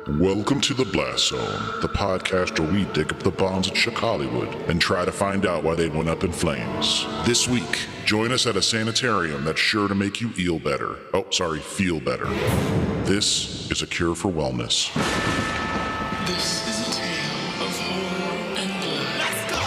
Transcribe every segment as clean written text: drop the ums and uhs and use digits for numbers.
Welcome to the Blast Zone, the podcast where we dig up the bombs that shook Hollywood and try to find out why they went up in flames. This week, join us at a sanitarium that's sure to make you feel better. This is a cure for wellness. This is a tale of horror and blood. Let's go!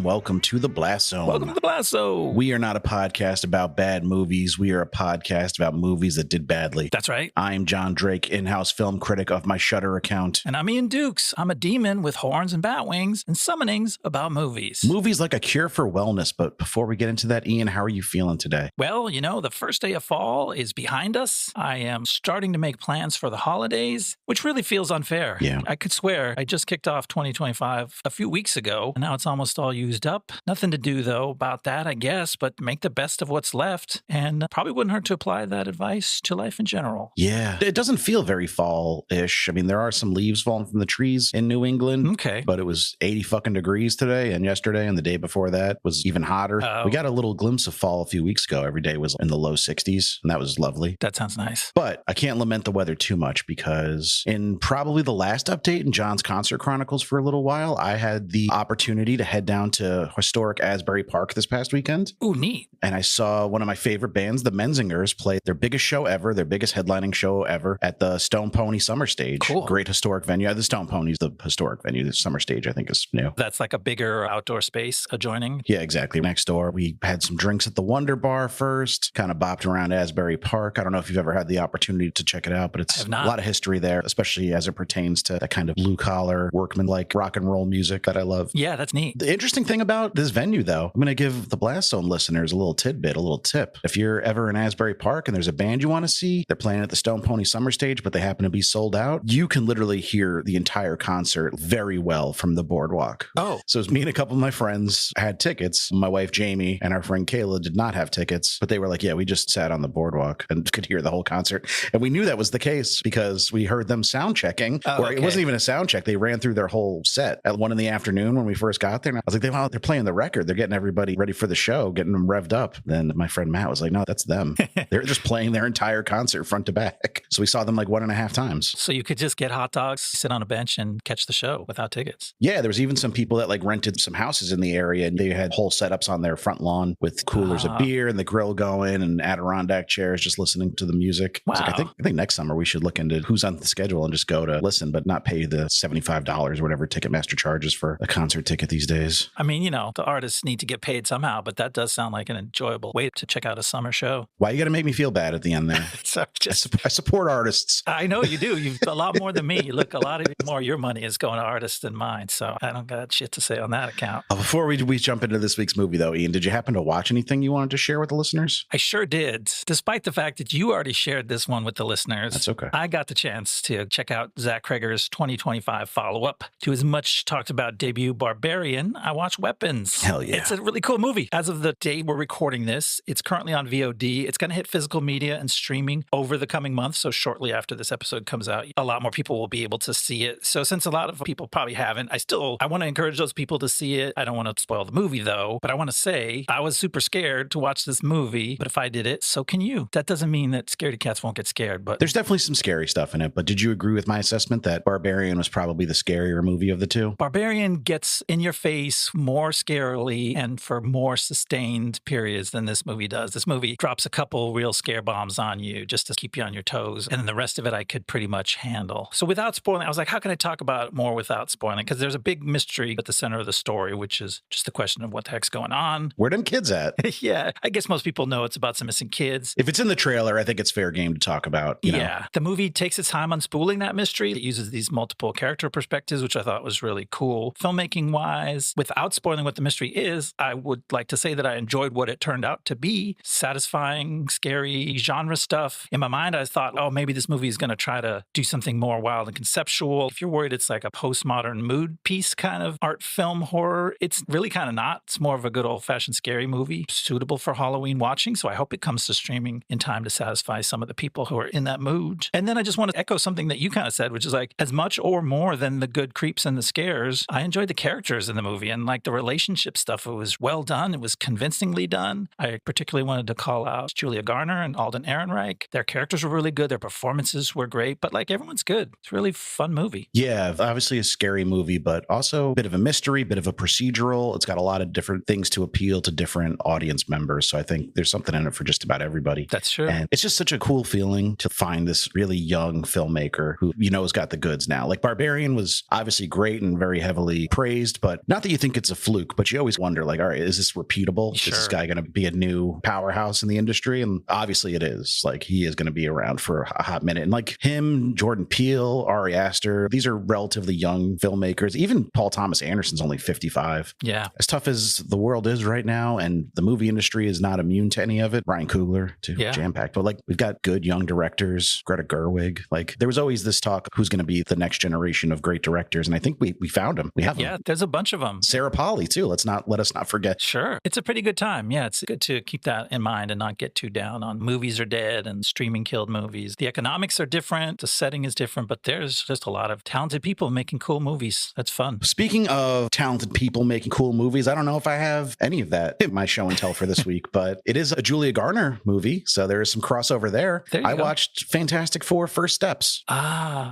Welcome to the Blast Zone. Welcome to the Blast Zone. We are not a podcast about bad movies. We are a podcast about movies that did badly. That's right. I'm Jon Drake, in-house film critic of my Shudder account. And I'm Ian Dukes. I'm a demon with horns and bat wings and summonings about movies. Movies like a cure for wellness. But before we get into that, Ian, how are you feeling today? Well, you know, the first day of fall is behind us. I am starting to make plans for the holidays, which really feels unfair. Yeah. I could swear I just kicked off 2025 a few weeks ago, and now it's almost all used up. Nothing to do, though, about that, I guess, but make the best of what's left. And probably wouldn't hurt to apply that advice to life in general. Yeah. It doesn't feel very fall-ish. I mean, there are some leaves falling from the trees in New England. Okay. But it was 80 fucking degrees today, and yesterday and the day before that was even hotter. We got a little glimpse of fall a few weeks ago. Every day was in the low 60s, and that was lovely. That sounds nice. But I can't lament the weather too much because in probably the last update in John's Concert Chronicles for a little while, I had the opportunity to head down to historic Asbury Park this past weekend. Ooh, neat. And I saw one of my favorite bands, the Menzingers, play their biggest show ever, their biggest headlining show ever at the Stone Pony Summer Stage. Cool. Great historic venue. The Stone Pony's the historic venue. The Summer Stage, I think, is new. That's like a bigger outdoor space adjoining. Yeah, exactly. Next door, we had some drinks at the Wonder Bar first, kind of bopped around Asbury Park. I don't know if you've ever had the opportunity to check it out, but it's a lot of history there, especially as it pertains to that kind of blue-collar, workman-like rock and roll music that I love. Yeah, that's neat. The interesting thing about this venue, though, I'm going to give the Blast Zone listeners a little tidbit, a little tip. If you're ever in Asbury Park and there's a band you want to see, they're playing at the Stone Pony Summer Stage, but they happen to be sold out, you can literally hear the entire concert very well from the boardwalk. Oh. So it was me and a couple of my friends had tickets. My wife, Jamie, and our friend Kayla did not have tickets, but they were like, yeah, we just sat on the boardwalk and could hear the whole concert. And we knew that was the case because we heard them sound checking, It wasn't even a sound check. They ran through their whole set at 1 PM when we first got there. And I was like, wow, they're playing the record. They're getting everybody ready for the show, getting them revved up. Then my friend Matt was like, no, that's them. They're just playing their entire concert front to back. So we saw them like 1.5 times. So you could just get hot dogs, sit on a bench and catch the show without tickets. Yeah, there was even some people that like rented some houses in the area and they had whole setups on their front lawn with coolers of beer and the grill going and Adirondack chairs just listening to the music. Wow. I think next summer we should look into who's on the schedule and just go to listen, but not pay the $75 or whatever Ticketmaster charges for a concert ticket these days. I mean, you know, the artists need to get paid somehow, but that does sound like an enjoyable way to check out a summer show. Why you got to make me feel bad at the end there? So I support artists. I know you do. You've a lot more than me. You look a lot more. Your money is going to artists than mine. So I don't got shit to say on that account. Before we jump into this week's movie, though, Ian, did you happen to watch anything you wanted to share with the listeners? I sure did. Despite the fact that you already shared this one with the listeners. That's okay. I got the chance to check out Zach Cregger's 2025 follow-up to his much talked about debut Barbarian. I watched Weapons. Hell yeah. It's a really cool movie. As of the day we're recording this, it's currently on VOD. It's going to hit physical media and streaming over the coming months. So shortly after this episode comes out, a lot more people will be able to see it. So since a lot of people probably haven't, I want to encourage those people to see it. I don't want to spoil the movie though, but I want to say I was super scared to watch this movie, but if I did it, so can you. That doesn't mean that scaredy cats won't get scared, but there's definitely some scary stuff in it. But did you agree with my assessment that Barbarian was probably the scarier movie of the two? Barbarian gets in your face more scarily and for more sustained periods than this movie does. This movie drops a couple real scare bombs on you just to keep you on your toes. And then the rest of it I could pretty much handle. So without spoiling, I was like, how can I talk about it more without spoiling? Because there's a big mystery at the center of the story, which is just the question of what the heck's going on. Where them kids at? Yeah, I guess most people know it's about some missing kids. If it's in the trailer, I think it's fair game to talk about. You know. The movie takes its time unspooling that mystery. It uses these multiple character perspectives, which I thought was really cool. Filmmaking-wise, mystery-wise, without spoiling what the mystery is, I would like to say that I enjoyed what it turned out to be. Satisfying, scary genre stuff. In my mind, I thought, oh, maybe this movie is going to try to do something more wild and conceptual. If you're worried it's like a postmodern mood piece kind of art film horror, it's really kind of not. It's more of a good old-fashioned scary movie, suitable for Halloween watching. So I hope it comes to streaming in time to satisfy some of the people who are in that mood. And then I just want to echo something that you kind of said, which is like, as much or more than the good creeps and the scares, I enjoyed the characters in the movie and like the relationship stuff. It was well done. It was convincingly done. I particularly wanted to call out Julia Garner and Alden Ehrenreich. Their characters were really good. Their performances were great, but like everyone's good. It's a really fun movie. Yeah, obviously a scary movie, but also a bit of a mystery, bit of a procedural. It's got a lot of different things to appeal to different audience members. So I think there's something in it for just about everybody. That's true. And it's just such a cool feeling to find this really young filmmaker who, you know, has got the goods now. Like Barbarian was obviously great and very heavily praised, but not that you think it's a fluke, but you always wonder like, all right, is this repeatable? Sure. Is this guy going to be a new powerhouse in the industry? And obviously it is. Like he is going to be around for a hot minute. And like him, Jordan Peele, Ari Aster, these are relatively young filmmakers. Even Paul Thomas Anderson's only 55. Yeah. As tough as the world is right now, and the movie industry is not immune to any of it. Ryan Coogler, too, jam-packed. But like we've got good young directors, Greta Gerwig. Like there was always this talk, who's going to be the next generation of great directors? And I think we found him. We have them. Yeah, there's a bunch of them. Sarah Polley, too. Let us not forget. Sure. It's a pretty good time. Yeah, it's good to keep that in mind and not get too down on movies are dead and streaming killed movies. The economics are different. The setting is different, but there's just a lot of talented people making cool movies. That's fun. Speaking of talented people making cool movies, I don't know if I have any of that in my show and tell for this week, but it is a Julia Garner movie, so there is some crossover there. I watched Fantastic Four First Steps,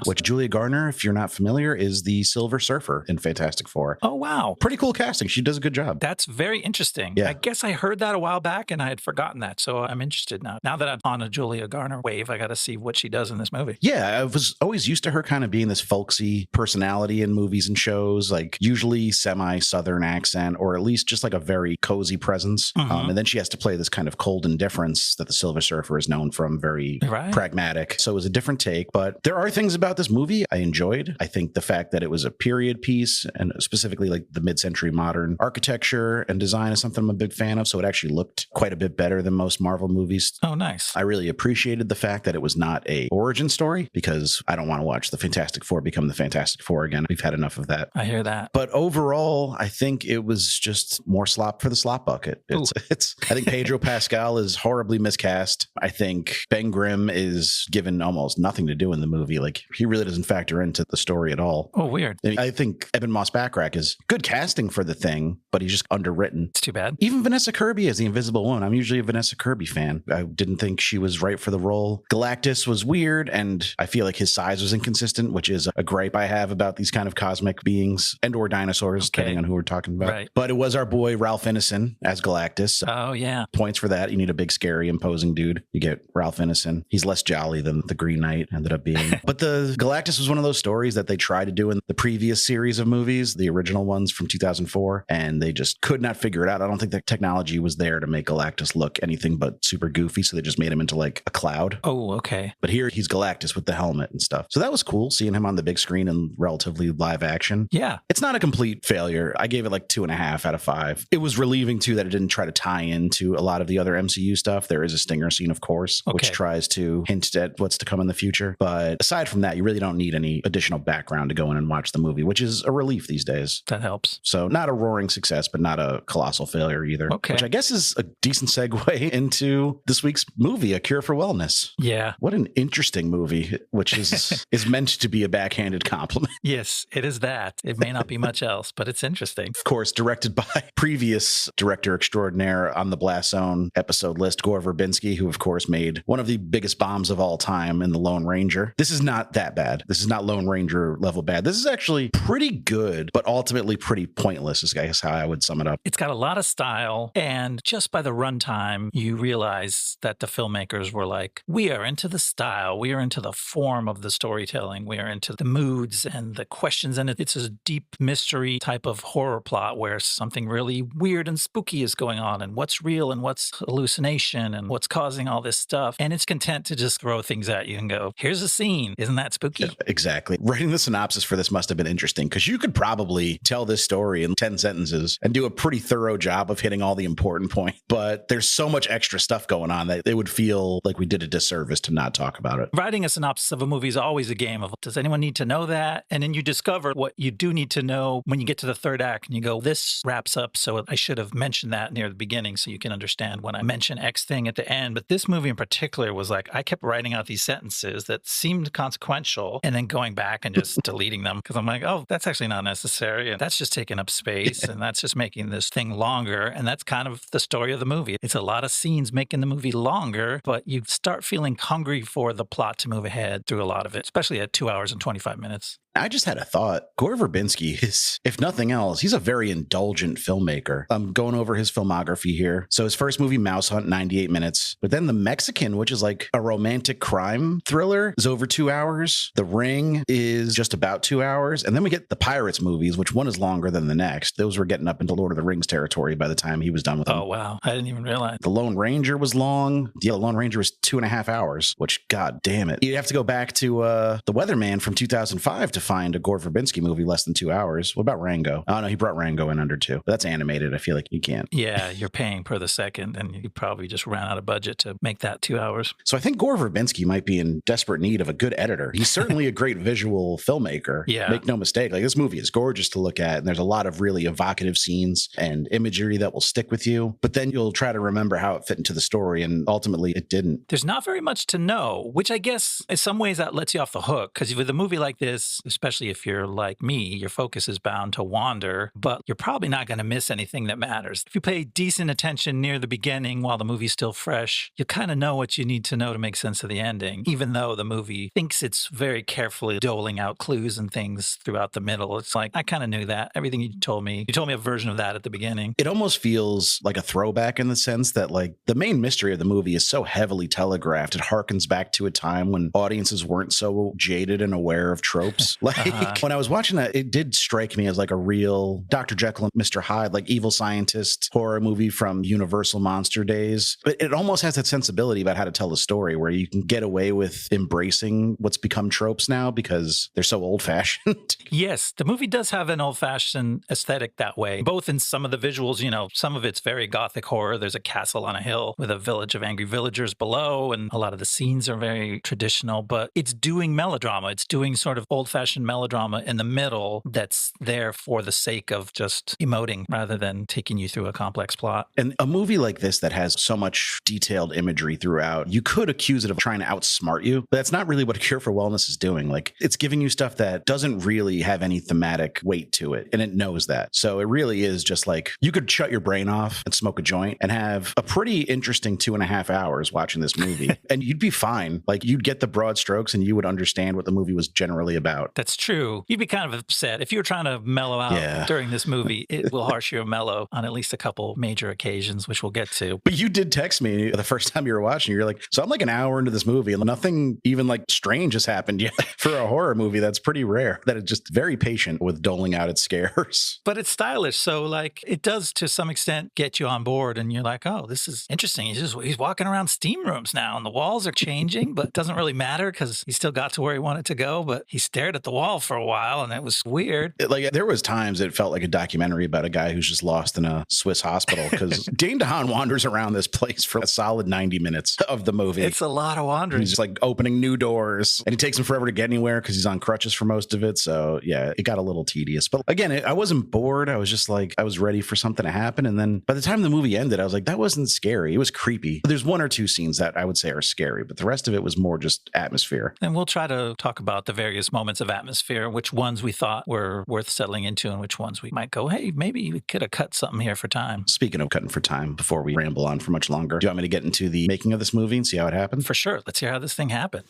which Julia Garner, if you're not familiar, is the Silver Surfer in Fantastic Four. Oh, wow. Pretty cool casting. She does a good job. That's very interesting. Yeah. I guess I heard that a while back and I had forgotten that, so I'm interested now. Now that I'm on a Julia Garner wave, I got to see what she does in this movie. Yeah, I was always used to her kind of being this folksy personality in movies and shows, like usually semi-Southern accent, or at least just like a very cozy presence. And then she has to play this kind of cold indifference that the Silver Surfer is known from, very pragmatic. So it was a different take, but there are things about this movie I enjoyed. I think the fact that it was a period piece, and specifically like the mid-century modern architecture and design is something I'm a big fan of. So it actually looked quite a bit better than most Marvel movies. Oh, nice. I really appreciated the fact that it was not a origin story, because I don't want to watch the Fantastic Four become the Fantastic Four again. We've had enough of that. I hear that. But overall, I think it was just more slop for the slop bucket. I think Pedro Pascal is horribly miscast. I think Ben Grimm is given almost nothing to do in the movie. Like he really doesn't factor into the story at all. Oh, weird. I think Eben Moss-Backrack is good casting for the thing, but he's just underwritten. It's too bad. Even Vanessa Kirby as the Invisible Woman. I'm usually a Vanessa Kirby fan. I didn't think she was right for the role. Galactus was weird, and I feel like his size was inconsistent, which is a gripe I have about these kind of cosmic beings and or dinosaurs, depending on who we're talking about. Right. But it was our boy Ralph Ineson as Galactus. Oh, yeah. Points for that. You need a big, scary, imposing dude. You get Ralph Ineson. He's less jolly than the Green Knight ended up being. But the Galactus was one of those stories that they tried to do in the previous series of movies, the original ones from 2004, and they just could not figure it out. I don't think the technology was there to make Galactus look anything but super goofy, so they just made him into like a cloud. Oh, okay. But here he's Galactus with the helmet and stuff. So that was cool, seeing him on the big screen in relatively live action. Yeah. It's not a complete failure. I gave it like 2.5 out of 5. It was relieving too that it didn't try to tie into a lot of the other MCU stuff. There is a stinger scene, of course, which tries to hint at what's to come in the future. But aside from that, you really don't need any additional background to go in and watch the movie, which is a relief these days. That helps. So not a roaring success, but not a colossal failure either. Okay. Which I guess is a decent segue into this week's movie, A Cure for Wellness. Yeah. What an interesting movie, which is meant to be a backhanded compliment. Yes, it is that. It may not be much else, but it's interesting. Of course, directed by previous director extraordinaire on the Blast Zone episode list, Gore Verbinski, who of course made one of the biggest bombs of all time in The Lone Ranger. This is not that bad. This is not Lone Ranger level bad. This is actually pretty good, but ultimately pretty pointless, is I guess how I would sum it up. It's got a lot of style, and just by the runtime, you realize that the filmmakers were like, we are into the style, we are into the form of the storytelling, we are into the moods and the questions, and it's a deep mystery type of horror plot where something really weird and spooky is going on, and what's real and what's hallucination and what's causing all this stuff. And it's content to just throw things at you and go, here's a scene. Isn't that spooky? Exactly. Writing the synopsis for this must have been interesting, because you could probably tell this story in 10 sentences and do a pretty thorough job of hitting all the important points. But there's so much extra stuff going on that it would feel like we did a disservice to not talk about it. Writing a synopsis of a movie is always a game of, does anyone need to know that? And then you discover what you do need to know when you get to the third act and you go, this wraps up, so I should have mentioned that near the beginning so you can understand when I mention X thing at the end. But this movie in particular was like, I kept writing out these sentences that seemed consequential and then going back and just deleting them because I'm like, oh, that's actually not necessary. And that's just taking up space and that's just making this thing longer. And that's kind of the story of the movie. It's a lot of scenes making the movie longer, but you start feeling hungry for the plot to move ahead through a lot of it, especially at 2 hours and 25 minutes. I just had a thought. Gore Verbinski is, if nothing else, he's a very indulgent filmmaker. I'm going over his filmography here. So his first movie, Mouse Hunt, 98 minutes. But then The Mexican, which is like a romantic crime thriller, is over 2 hours. The Ring is just about 2 hours. And then we get the Pirates movies, which one is longer than the next. Those were getting up into Lord of the Rings territory by the time he was done with them. Oh, wow. I didn't even realize. The Lone Ranger was long. Yeah, the Lone Ranger was 2.5 hours, which, god damn it. You'd have to go back to The Weatherman from 2005 to find a Gore Verbinski movie less than 2 hours. What about Rango? Oh, no, he brought Rango in under 2. But that's animated. I feel like you can't. Yeah, you're paying per the second, and you probably just ran out of budget to make that 2 hours. So I think Gore Verbinski might be in desperate need of a good editor. He's certainly a great visual filmmaker. Yeah. Make no mistake. Like, this movie is gorgeous to look at, and there's a lot of really evocative scenes and imagery that will stick with you. But then you'll try to remember how it fit into the story, and ultimately it didn't. There's not very much to know, which I guess in some ways that lets you off the hook. Because with a movie like this, especially if you're like me, your focus is bound to wander, but you're probably not going to miss anything that matters. If you pay decent attention near the beginning while the movie's still fresh, you kind of know what you need to know to make sense of the ending, even though the movie thinks it's very carefully doling out clues and things throughout the middle. It's like, I kind of knew that. Everything you told me a version of that at the beginning. It almost feels like a throwback in the sense that, like, the main mystery of the movie is so heavily telegraphed. It harkens back to a time when audiences weren't so jaded and aware of tropes. Like, when I was watching that, it did strike me as like a real Dr. Jekyll and Mr. Hyde, like evil scientist horror movie from Universal Monster days. But it almost has that sensibility about how to tell the story where you can get away with embracing what's become tropes now because they're so old-fashioned. Yes, the movie does have an old-fashioned aesthetic that way, both in some of the visuals. You know, some of it's very gothic horror. There's a castle on a hill with a village of angry villagers below, and a lot of the scenes are very traditional, but it's doing melodrama. It's doing sort of old-fashioned melodrama in the middle that's there for the sake of just emoting rather than taking you through a complex plot. And a movie like this that has so much detailed imagery throughout, you could accuse it of trying to outsmart you, but that's not really what A Cure for Wellness is doing. Like, it's giving you stuff that doesn't really have any thematic weight to it, and it knows that. So it really is just like, you could shut your brain off and smoke a joint and have a pretty interesting 2.5 hours watching this movie, and you'd be fine. Like, you'd get the broad strokes and you would understand what the movie was generally about. That's true. You'd be kind of upset if you were trying to mellow out during this movie. It will harsh you mellow on at least a couple major occasions, which we'll get to. But you did text me the first time you were watching. You're like, so I'm like an hour into this movie and nothing even like strange has happened yet. For a horror movie, that's pretty rare. That it's just very patient with doling out its scares. But it's stylish, so like it does to some extent get you on board, and you're like, oh, this is interesting. He's walking around steam rooms now, and the walls are changing, but it doesn't really matter because he still got to where he wanted to go. But he stared at the wall for a while, and it was weird. Like, there was times it felt like a documentary about a guy who's just lost in a Swiss hospital because Dane DeHaan wanders around this place for a solid 90 minutes of the movie. It's a lot of wandering. He's just like opening new doors, and it takes him forever to get anywhere because he's on crutches for most of it. So yeah, it got a little tedious. But again, I wasn't bored. I was just like, I was ready for something to happen. And then by the time the movie ended, I was like, that wasn't scary. It was creepy. There's 1 or 2 scenes that I would say are scary, but the rest of it was more just atmosphere. And we'll try to talk about the various moments of atmosphere, which ones we thought were worth settling into and which ones we might go, hey, maybe we could have cut something here for time. Speaking of cutting for time, before we ramble on for much longer, do you want me to get into the making of this movie and see how it happened? For sure. Let's hear how this thing happened.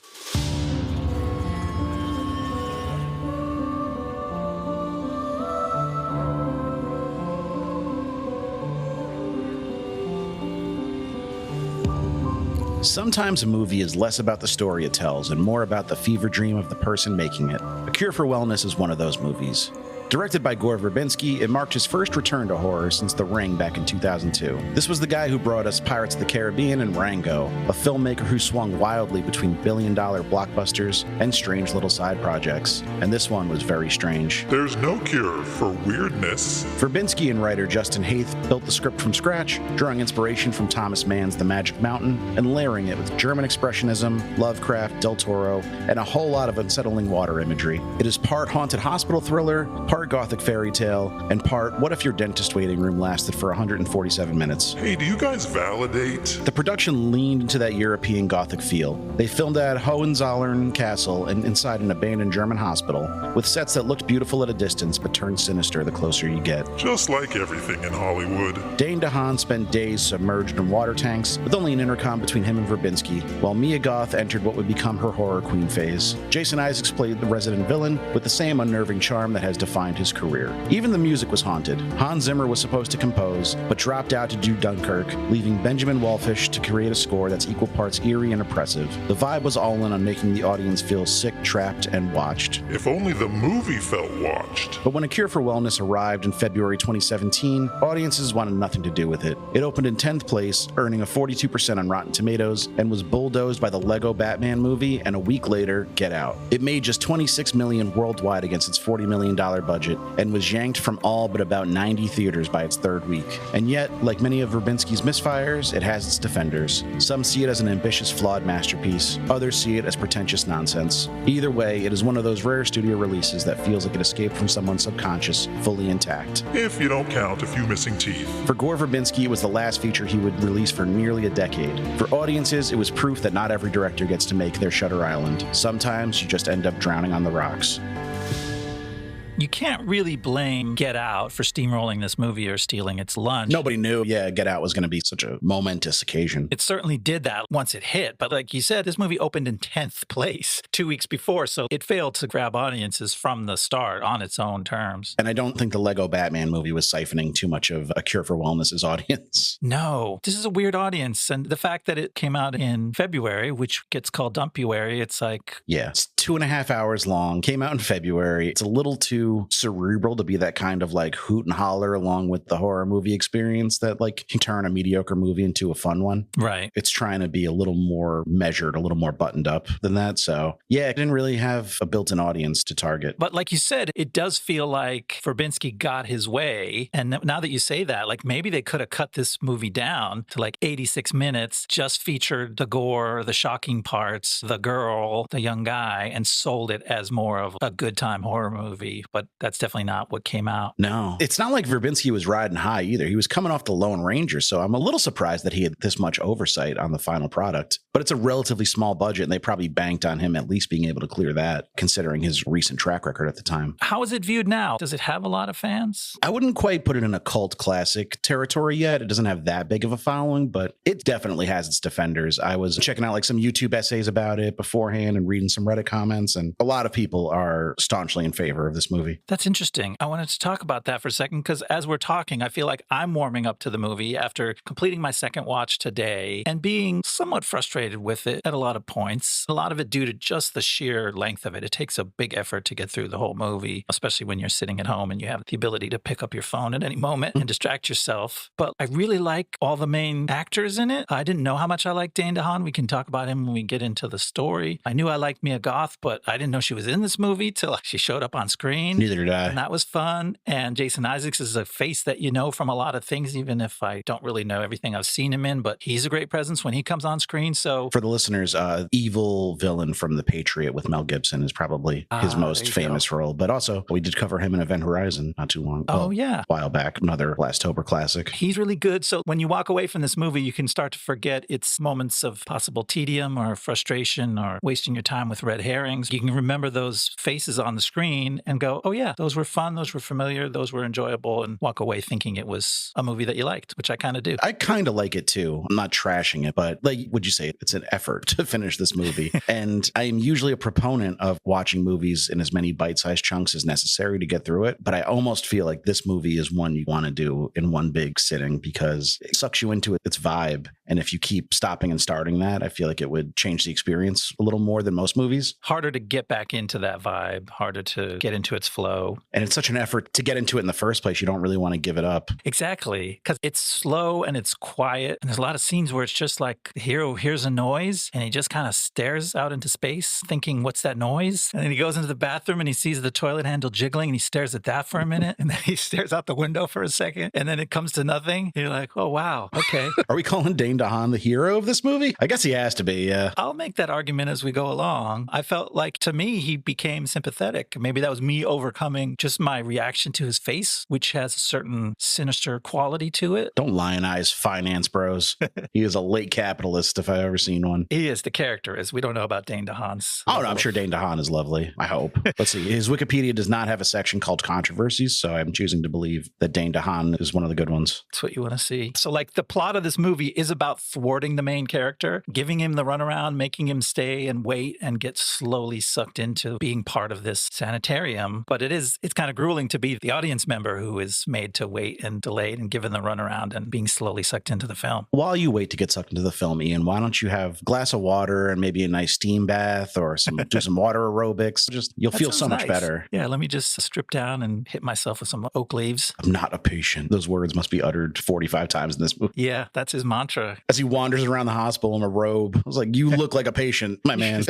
Sometimes a movie is less about the story it tells and more about the fever dream of the person making it. A Cure for Wellness is one of those movies. Directed by Gore Verbinski, it marked his first return to horror since The Ring back in 2002. This was the guy who brought us Pirates of the Caribbean and Rango, a filmmaker who swung wildly between billion-dollar blockbusters and strange little side projects. And this one was very strange. There's no cure for weirdness. Verbinski and writer Justin Haith built the script from scratch, drawing inspiration from Thomas Mann's The Magic Mountain and layering it with German expressionism, Lovecraft, Del Toro, and a whole lot of unsettling water imagery. It is part haunted hospital thriller, part gothic fairy tale, and part what if your dentist waiting room lasted for 147 minutes. Hey, do you guys validate? The production leaned into that European gothic feel. They filmed at Hohenzollern Castle and inside an abandoned German hospital, with sets that looked beautiful at a distance but turned sinister the closer you get. Just like everything in Hollywood. Dane DeHaan spent days submerged in water tanks, with only an intercom between him and Verbinski, while Mia Goth entered what would become her horror queen phase. Jason Isaacs played the resident villain with the same unnerving charm that has defined his career. Even the music was haunted. Hans Zimmer was supposed to compose, but dropped out to do Dunkirk, leaving Benjamin Wallfisch to create a score that's equal parts eerie and oppressive. The vibe was all in on making the audience feel sick, trapped, and watched. If only the movie felt watched. But when A Cure for Wellness arrived in February 2017, audiences wanted nothing to do with it. It opened in 10th place, earning a 42% on Rotten Tomatoes, and was bulldozed by the Lego Batman movie and a week later, Get Out. It made just $26 million worldwide against its $40 million budget, and was yanked from all but about 90 theaters by its third week. And yet, like many of Verbinski's misfires, it has its defenders. Some see it as an ambitious, flawed masterpiece. Others see it as pretentious nonsense. Either way, it is one of those rare studio releases that feels like it escaped from someone's subconscious, fully intact. If you don't count a few missing teeth. For Gore Verbinski, it was the last feature he would release for nearly a decade. For audiences, it was proof that not every director gets to make their Shutter Island. Sometimes you just end up drowning on the rocks. You can't really blame Get Out for steamrolling this movie or stealing its lunch. Nobody knew, Get Out was going to be such a momentous occasion. It certainly did that once it hit. But like you said, this movie opened in 10th place 2 weeks before, so it failed to grab audiences from the start on its own terms. And I don't think the Lego Batman movie was siphoning too much of A Cure for Wellness's audience. No, this is a weird audience. And the fact that it came out in February, which gets called Dumpuary, it's like... Yeah, it's 2.5 hours long, came out in February. It's a little too cerebral to be that kind of like hoot and holler along with the horror movie experience that like can turn a mediocre movie into a fun one. Right. It's trying to be a little more measured, a little more buttoned up than that. So yeah, it didn't really have a built-in audience to target. But like you said, it does feel like Verbinski got his way. And now that you say that, like maybe they could have cut this movie down to like 86 minutes, just featured the gore, the shocking parts, the girl, the young guy, and sold it as more of a good time horror movie. But that's definitely not what came out. No, it's not like Verbinski was riding high either. He was coming off the Lone Ranger, so I'm a little surprised that he had this much oversight on the final product. But it's a relatively small budget, and they probably banked on him at least being able to clear that, considering his recent track record at the time. How is it viewed now? Does it have a lot of fans? I wouldn't quite put it in a cult classic territory yet. It doesn't have that big of a following, but it definitely has its defenders. I was checking out like some YouTube essays about it beforehand and reading some Reddit comments, and a lot of people are staunchly in favor of this movie. That's interesting. I wanted to talk about that for a second because as we're talking, I feel like I'm warming up to the movie after completing my second watch today and being somewhat frustrated with it at a lot of points. A lot of it due to just the sheer length of it. It takes a big effort to get through the whole movie, especially when you're sitting at home and you have the ability to pick up your phone at any moment and distract yourself. But I really like all the main actors in it. I didn't know how much I liked Dane DeHaan. We can talk about him when we get into the story. I knew I liked Mia Goth, but I didn't know she was in this movie till she showed up on screen. Neither did I. And that was fun. And Jason Isaacs is a face that you know from a lot of things, even if I don't really know everything I've seen him in, but he's a great presence when he comes on screen. So for the listeners, evil villain from The Patriot with Mel Gibson is probably his most famous role. But also, we did cover him in Event Horizon not too long. A while back, another Blastober classic. He's really good. So when you walk away from this movie, you can start to forget its moments of possible tedium or frustration or wasting your time with red herrings. You can remember those faces on the screen and go, oh yeah, those were fun, those were familiar, those were enjoyable, and walk away thinking it was a movie that you liked, which I kind of do. I kind of like it too. I'm not trashing it, but like, would you say it's an effort to finish this movie? And I am usually a proponent of watching movies in as many bite-sized chunks as necessary to get through it. But I almost feel like this movie is one you want to do in one big sitting because it sucks you into its vibe. And if you keep stopping and starting that, I feel like it would change the experience a little more than most movies. Harder to get back into that vibe, harder to get into its flow. And it's such an effort to get into it in the first place. You don't really want to give it up. Exactly. Because it's slow and it's quiet. And there's a lot of scenes where it's just like the hero hears a noise and he just kind of stares out into space thinking, what's that noise? And then he goes into the bathroom and he sees the toilet handle jiggling and he stares at that for a minute. And then he stares out the window for a second. And then it comes to nothing. You're like, oh, wow. Okay. Are we calling Dane DeHaan the hero of this movie? I guess he has to be, yeah. I'll make that argument as we go along. I felt like, to me, he became sympathetic. Maybe that was me overcoming just my reaction to his face, which has a certain sinister quality to it. Don't lionize finance bros. He is a late capitalist if I've ever seen one. He is. The character is. We don't know about Dane DeHaan's. Oh, no, I'm sure Dane DeHaan is lovely. I hope. Let's see. His Wikipedia does not have a section called controversies, so I'm choosing to believe that Dane DeHaan is one of the good ones. That's what you want to see. So, like, the plot of this movie is about thwarting the main character, giving him the runaround, making him stay and wait and get slowly sucked into being part of this sanitarium. But it's kind of grueling to be the audience member who is made to wait and delayed and given the runaround and being slowly sucked into the film. While you wait to get sucked into the film, Ian, why don't you have a glass of water and maybe a nice steam bath or do some water aerobics? You'll feel so much better. Yeah, let me just strip down and hit myself with some oak leaves. I'm not a patient. Those words must be uttered 45 times in this movie. Yeah, that's his mantra. As he wanders around the hospital in a robe, I was like, you look like a patient, my man.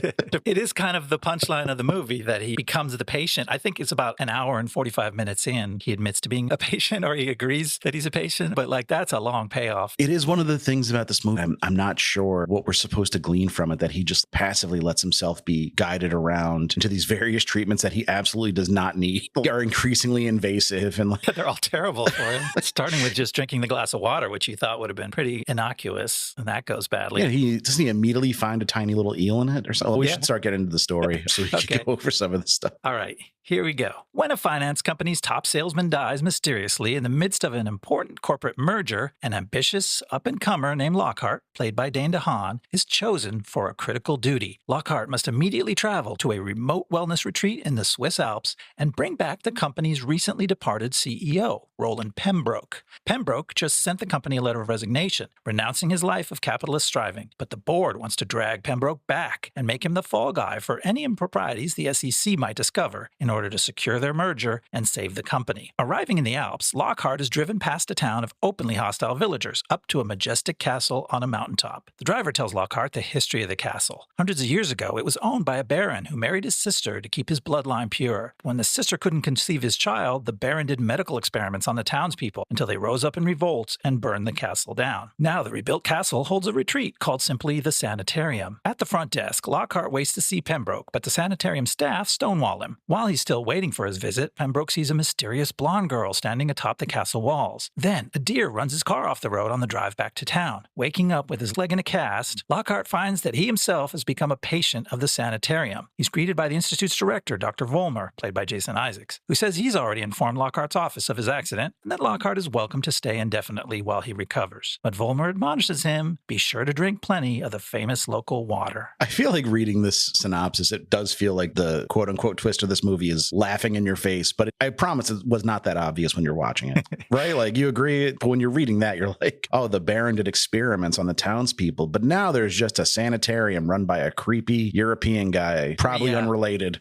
It is kind of the punchline of the movie that he becomes the patient. I think it's about an hour and 45 minutes in. He admits to being a patient, or he agrees that he's a patient. But like, that's a long payoff. It is one of the things about this movie. I'm not sure what we're supposed to glean from it, that he just passively lets himself be guided around into these various treatments that he absolutely does not need. They are increasingly invasive and they're all terrible for him. Starting with just drinking the glass of water, which you thought would have been pretty innocuous, and that goes badly. Yeah, doesn't he immediately find a tiny little eel in it or something? We should start getting into the story so we can go over some of this stuff. All right. Here we go. When a finance company's top salesman dies mysteriously in the midst of an important corporate merger, an ambitious up-and-comer named Lockhart, played by Dane DeHaan, is chosen for a critical duty. Lockhart must immediately travel to a remote wellness retreat in the Swiss Alps and bring back the company's recently departed CEO, Roland Pembroke. Pembroke just sent the company a letter of resignation, renouncing his life of capitalist striving, but the board wants to drag Pembroke back and make him the fall guy for any improprieties the SEC might discover in order to secure their merger and save the company. Arriving in the Alps, Lockhart is driven past a town of openly hostile villagers up to a majestic castle on a mountaintop. The driver tells Lockhart the history of the castle. Hundreds of years ago, it was owned by a baron who married his sister to keep his bloodline pure. When the sister couldn't conceive his child, the baron did medical experiments on the townspeople until they rose up in revolt and burned the castle down. Now the rebuilt castle holds a retreat called simply the Sanitarium. At the front desk, Lockhart waits to see Pembroke, but the sanitarium staff stonewall him. While he's still waiting for his visit, Pembroke sees a mysterious blonde girl standing atop the castle walls. Then, a deer runs his car off the road on the drive back to town. Waking up with his leg in a cast, Lockhart finds that he himself has become a patient of the sanitarium. He's greeted by the Institute's director, Dr. Vollmer, played by Jason Isaacs, who says he's already informed Lockhart's office of his accident and that Lockhart is welcome to stay indefinitely while he recovers. But Vollmer admonishes him, be sure to drink plenty of the famous local water. I feel like reading this synopsis, it does feel like the quote-unquote twist of this movie is laughing in your face, but I promise it was not that obvious when you're watching it, right? Like, you agree, but when you're reading that, you're like, oh, the baron did experiments on the townspeople, but now there's just a sanitarium run by a creepy European guy, probably unrelated.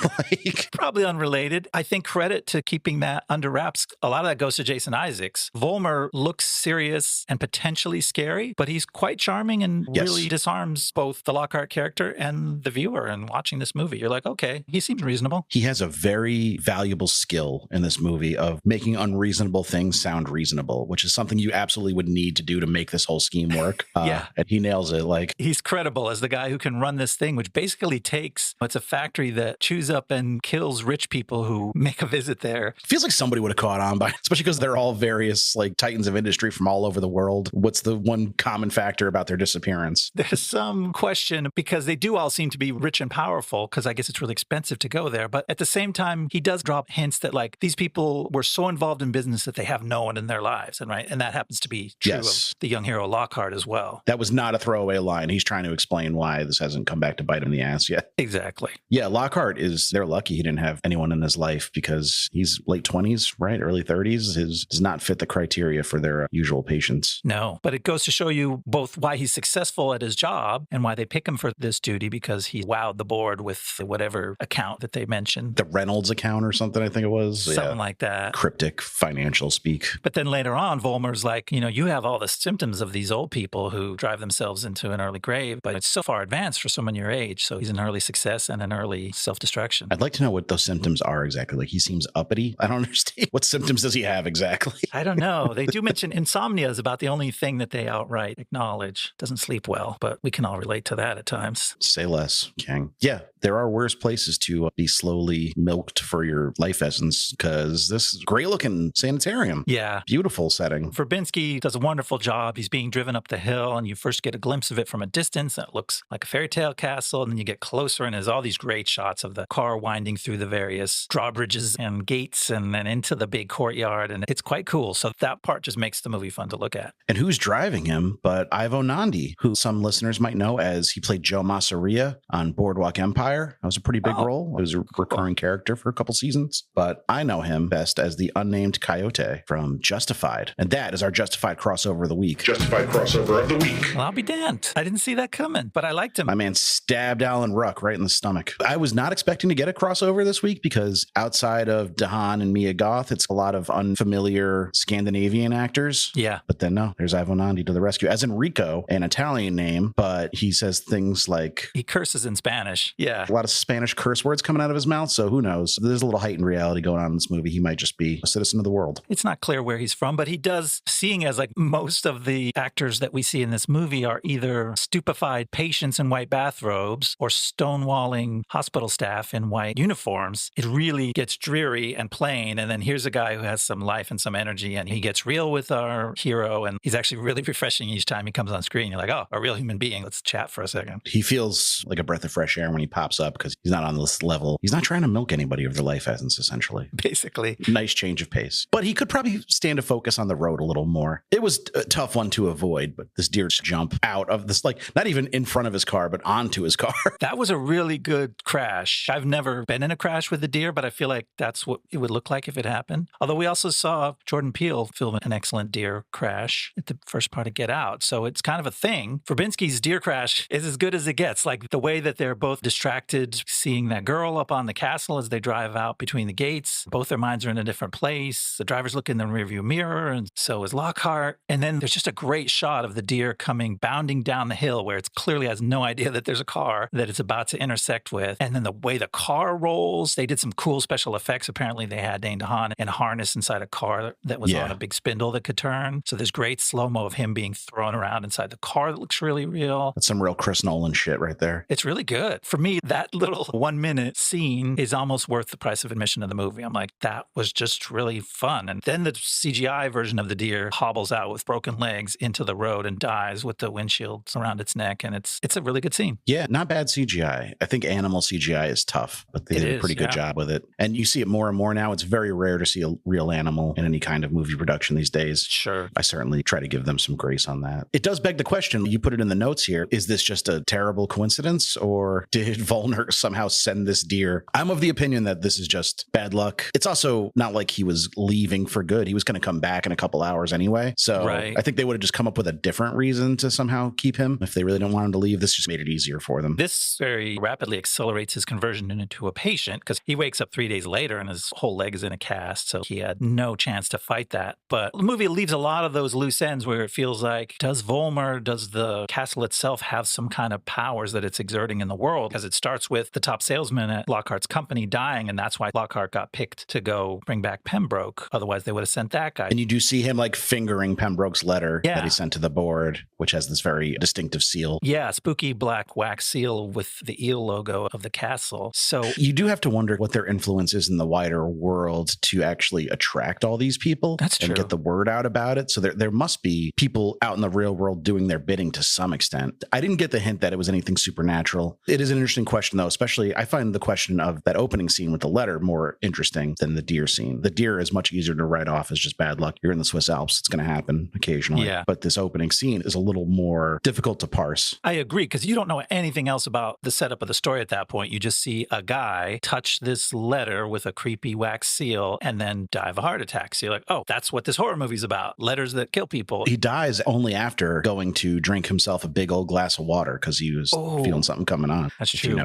Probably unrelated. I think credit to keeping that under wraps. A lot of that goes to Jason Isaacs. Vollmer looks serious and potentially scary, but he's quite charming and really disarms both the Lockhart character and the viewer. And watching this movie, you're like, okay, he seems reasonable. He has a very valuable skill in this movie of making unreasonable things sound reasonable, which is something you absolutely would need to do to make this whole scheme work. And he nails it. Like, he's credible as the guy who can run this thing, which basically it's a factory that chews up and kills rich people who make a visit there. Feels like somebody would have caught on by it, especially because they're all various like titans of industry from all over the world. What's the one common factor about their disappearance? There's some question because they do all seem to be rich and powerful, because I guess it's really expensive to go there. But at the same time, he does drop hints that like these people were so involved in business that they have no one in their lives. And that happens to be true of the young hero Lockhart as well. That was not a throwaway line. He's trying to explain why this hasn't come back to bite him in the ass yet. Exactly. Yeah, Lockhart they're lucky he didn't have anyone in his life because he's late 20s, right? Early 30s. does not fit the criteria for their usual patients. No, but it goes to show you both why he's successful at his job and why they pick him for this duty, because he wowed the board with whatever account that they mentioned. The Reynolds account or something, I think it was. Something like that. Cryptic financial speak. But then later on, Volmer's like, you have all the symptoms of these old people who drive themselves into an early grave, but it's so far advanced for someone your age. So he's an early success and an early self-destruction. I'd like to know what those symptoms are exactly. Like, he seems uppity. I don't understand. What symptoms does he have exactly? I don't know. They do mention insomnia is about the only thing that they outright acknowledge. Doesn't sleep well, but we can all relate to that at times. Say less, King. Yeah, there are worse places to be slowly milked for your life essence, because this great looking sanitarium. Yeah. Beautiful setting. Verbinski does a wonderful job. He's being driven up the hill, and you first get a glimpse of it from a distance, and it looks like a fairy tale castle. And then you get closer, and there's all these great shots of the car winding through the various drawbridges and gates and then into the big courtyard. And it's quite cool. So that part just makes the movie fun to look at. And who's driving him but Ivo Nandi, who some listeners might know as he played Joe Masseria on Boardwalk Empire. That was a pretty big role. It was a recurring character for a couple seasons. But I know him best as the unnamed Coyote from Justified. And that is our Justified crossover of the week. Justified crossover of the week. Well, I'll be damned. I didn't see that coming, but I liked him. My man stabbed Alan Ruck right in the stomach. I was not expecting to get a crossover this week because outside of DeHaan and Mia Goth, it's a lot of unfamiliar Scandinavian actors. Yeah. But then no, there's Ivo Nandi to the rescue. As in Rico, an Italian name, but he says things like... He curses in Spanish. Yeah. A lot of Spanish curse words coming out of his mouth, so who knows? There's a little heightened reality going on in this movie. He might just be a citizen of the world. It's not clear where he's from, but he does, seeing as like most of the actors that we see in this movie are either stupefied patients in white bathrobes or stonewalling hospital staff in white uniforms. It really gets dreary and plain. And then here's a guy who has some life and some energy, and he gets real with our hero. And he's actually really refreshing each time he comes on screen. You're like, oh, a real human being. Let's chat for a second. He feels like a breath of fresh air when he pops up because he's not on this level. He's not trying to milk anybody of their life essence, essentially. Basically. Nice change of pace. But he could probably stand to focus on the road a little more. It was a tough one to avoid, but this deer jump out of this, like, not even in front of his car, but onto his car. That was a really good crash. I've never been in a crash with a deer, but I feel like that's what it would look like if it happened. Although we also saw Jordan Peele film an excellent deer crash at the first part of Get Out. So it's kind of a thing. Verbinski's deer crash is as good as it gets. Like the way that they're both distracted, seeing that girl up on the castle as they drive out between the gates. Both their minds are in a different place. The driver's looking in the rearview mirror, and so is Lockhart. And then there's just a great shot of the deer coming bounding down the hill where it clearly has no idea that there's a car that it's about to intersect with. And then the way the car rolls, they did some cool special effects. Apparently they had Dane DeHaan in a harness inside a car that was on a big spindle that could turn. So there's great slow-mo of him being thrown around inside the car that looks really real. That's some real Chris Nolan shit right there. It's really good. For me, that little 1 minute scene is almost worth the price of admission to the movie. I'm like, that was just really fun. And then the CGI version of the deer hobbles out with broken legs into the road and dies with the windshield around its neck. And it's a really good scene. Yeah, not bad CGI. I think animal CGI is tough, but they did a pretty good job with it. And you see it more and more now. It's very rare to see a real animal in any kind of movie production these days. Sure. I certainly try to give them some grace on that. It does beg the question, you put it in the notes here, is this just a terrible coincidence, or did Volner somehow send this deer? I'm of the opinion that this is just bad luck. It's also not like he was leaving for good. He was going to come back in a couple hours anyway. So I think they would have just come up with a different reason to somehow keep him. If they really don't want him to leave, this just made it easier for them. This very rapidly accelerates his conversion into a patient because he wakes up 3 days later and his whole leg is in a cast. So he had no chance to fight that. But the movie leaves a lot of those loose ends where it feels like, does Volmer, does the castle itself have some kind of powers that it's exerting in the world? Because it starts with the top salesman at Lockhart's company dying, and that's why Lockhart got picked to go bring back Pembroke. Otherwise, they would have sent that guy. And you do see him like fingering Pembroke's letter that he sent to the board, which has this very distinctive seal. Yeah, spooky black wax seal with the eel logo of the castle. So you do have to wonder what their influence is in the wider world to actually attract all these people. That's true. And get the word out about it. So there must be people out in the real world doing their bidding to some extent. I didn't get the hint that it was anything supernatural. It is an interesting question, though, especially I find the question of that opening scene with the letter more interesting than the deer scene. The deer is much easier to write off as just bad luck. You're in the Swiss Alps. It's going to happen occasionally. Yeah. But this opening scene is a little more difficult to parse. I agree, because you don't know anything else about the setup of the story at that point. You just see a guy touch this letter with a creepy wax seal and then die of a heart attack. attacks. You're like, oh, that's what this horror movie's about. Letters that kill people. He dies only after going to drink himself a big old glass of water because he was feeling something coming on. That's true.